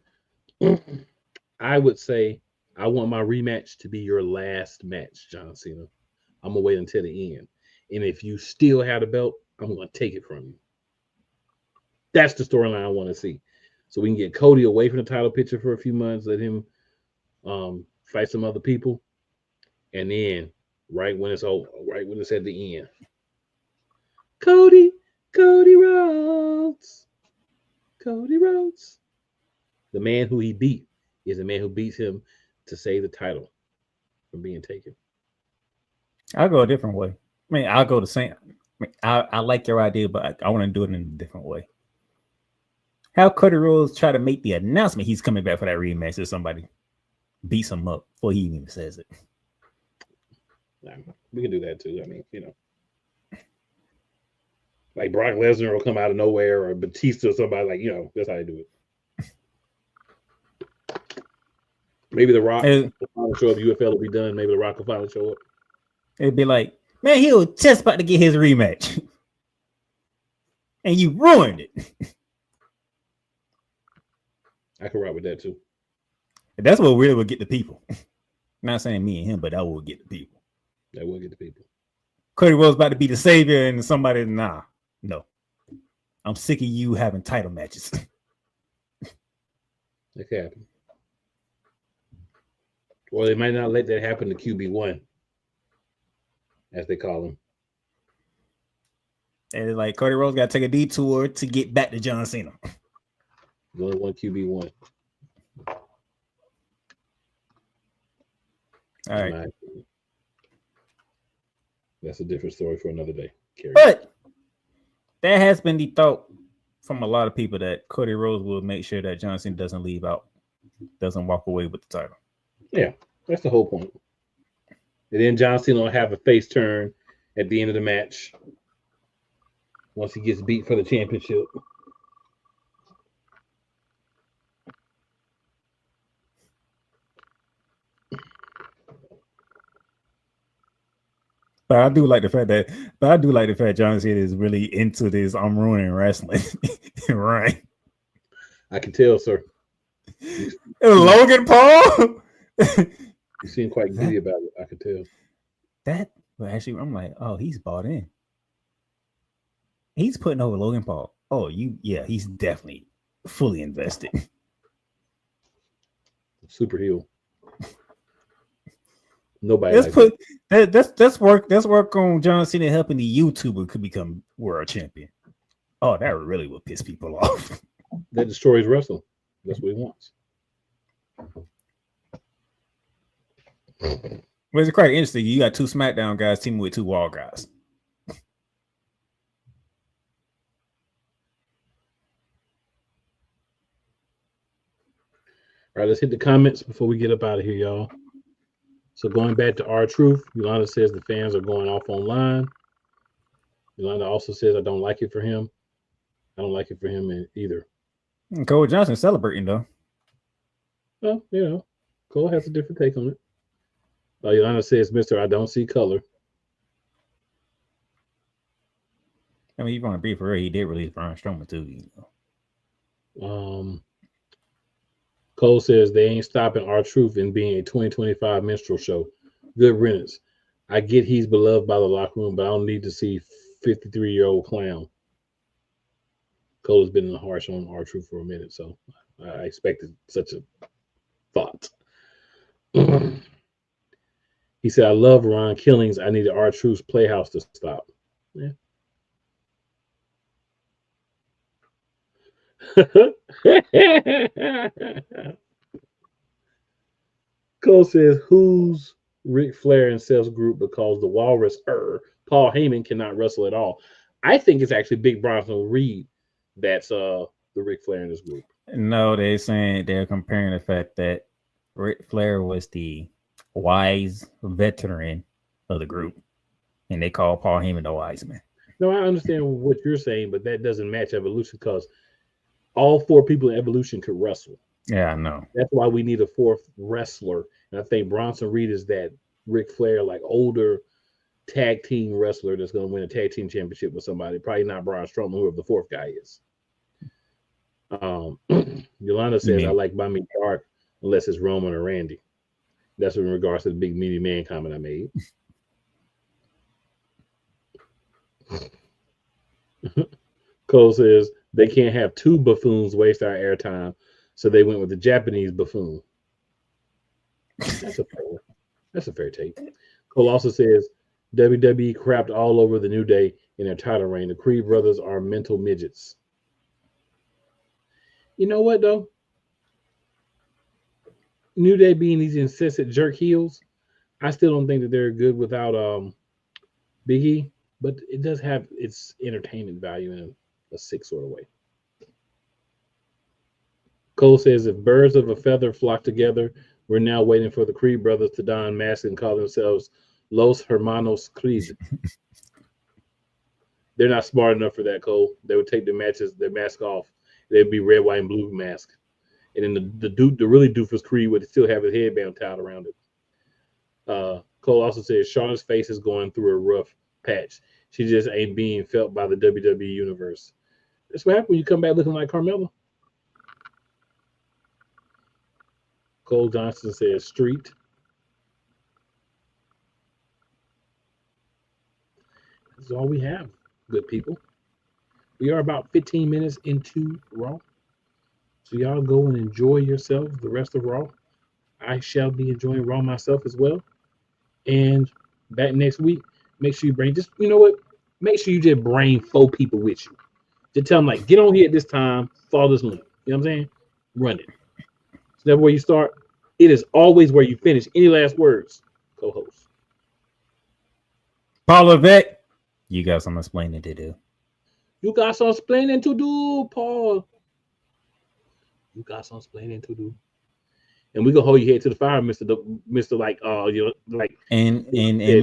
I would say I want my rematch to be your last match, John Cena. I'm gonna wait until the end. And if you still have the belt, I'm gonna take it from you. That's the storyline I want to see. So we can get Cody away from the title picture for a few months, let him fight some other people, and then right when it's over, right when it's at the end, Cody Rhodes. The man who he beat is the man who beats him to save the title from being taken. I'll go a different way. I mean, I'll go the same. I like your idea, but I want to do it in a different way. How Cody Rhodes try to make the announcement he's coming back for that rematch if somebody beats him up before he even says it. We can do that too. I mean, like Brock Lesnar will come out of nowhere, or Batista or somebody, like, that's how they do it. Maybe The Rock will finally show up. UFL will be done. Maybe The Rock will finally show up. It'd be like, man, he was just about to get his rematch. And you ruined it. I can rock with that too. That's what really would get the people. Not saying me and him, but that will get the people. That will get the people. Cody Rhodes about to be the savior, and somebody, no. I'm sick of you having title matches. That can happen. Or they might not let that happen to QB1, as they call him. And it's like Cody Rhodes got to take a detour to get back to John Cena. There's only one QB1. All right. That's a different story for another day. But there has been the thought from a lot of people that Cody Rhodes will make sure that John Cena doesn't leave out, doesn't walk away with the title. Yeah, that's the whole point. And then John Cena will have a face turn at the end of the match once he gets beat for the championship. But I do like the fact that John Cena is really into this I'm ruining wrestling. Right. I can tell, sir. Logan Paul. You seem quite giddy about it. I could tell. But actually, I'm like, oh, he's bought in. He's putting over Logan Paul. Oh, he's definitely fully invested. Super heel. Nobody. Let's work on John Cena helping the YouTuber could become world champion. Oh, that really will piss people off. That destroys wrestling. That's what he wants. But it's quite interesting. You got two SmackDown guys teaming with two Raw guys. All right, let's hit the comments before we get up out of here, y'all. So going back to R-Truth, Yolanda says the fans are going off online. Yolanda also says, I don't like it for him. I don't like it for him either. Cole Johnson celebrating, though. Well, Cole has a different take on it. Yolanda says, Mr. I don't see color. I mean, you want to be for real, he did release Braun Strowman, too. Cole says they ain't stopping R-Truth in being a 2025 minstrel show. Good riddance. I get he's beloved by the locker room, but I don't need to see 53-year-old clown. Cole has been harsh on R-Truth for a minute, so I expected such a thought. He said, I love Ron Killings. I needed R-Truth's Playhouse to stop. Yeah. Cole says, who's Ric Flair and Seth's group because the Walrus Paul Heyman cannot wrestle at all? I think it's actually Big Bronson Reed that's the Ric Flair in this group. No, they're comparing the fact that Ric Flair was the wise veteran of the group, and they call Paul Heyman the wise man. No, I understand what you're saying, but that doesn't match Evolution because all 4 people in Evolution could wrestle. Yeah, I know. That's why we need a 4th wrestler. And I think Bronson Reed is that Ric Flair, like older tag team wrestler that's going to win a tag team championship with somebody. Probably not Braun Strowman, whoever the 4th guy is. Yolanda says, I like By Me Dark unless it's Roman or Randy. That's in regards to the big meaty man comment I made. Cole says they can't have 2 buffoons waste our airtime, so they went with the Japanese buffoon. That's a fair take. Cole also says WWE crapped all over the New Day in their title reign. The Creed brothers are mental midgets. You know what though? New Day being these incessant jerk heels, I still don't think that they're good without Big E, but it does have its entertainment value in a sick sort of way. Cole says if birds of a feather flock together, we're now waiting for the Creed brothers to don masks and call themselves Los Hermanos Creed. They're not smart enough for that, Cole. They would take their mask off. They'd be red, white, and blue mask. And then the really doofus Creed would still have his headband tied around it. Cole also says Shauna's face is going through a rough patch. She just ain't being felt by the WWE universe. That's what happens when you come back looking like Carmella. Cole Johnson says street. That's all we have, good people. We are about 15 minutes into Raw. So y'all go and enjoy yourselves the rest of Raw. I shall be enjoying Raw myself as well. And back next week, make sure you bring just, you know what? Make sure you just bring 4 people with you. Just tell them, like, get on here at this time, follow this link. You know what I'm saying? Run it. It's never where you start. It is always where you finish. Any last words, co-host? Paul Levesque, you got some explaining to do. You got some explaining to do, Paul. You got some explaining to do. And we gonna hold your head to the fire, Mr. Like you know, like and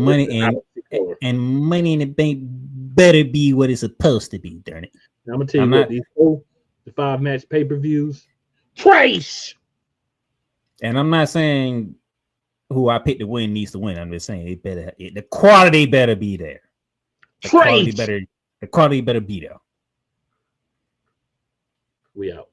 money in the bank better be what it's supposed to be, darn it. Now, I'm gonna tell you what, these 5-match pay-per-views, trash. And I'm not saying who I picked to win needs to win. I'm just saying the quality better be there. The quality better be there. We out.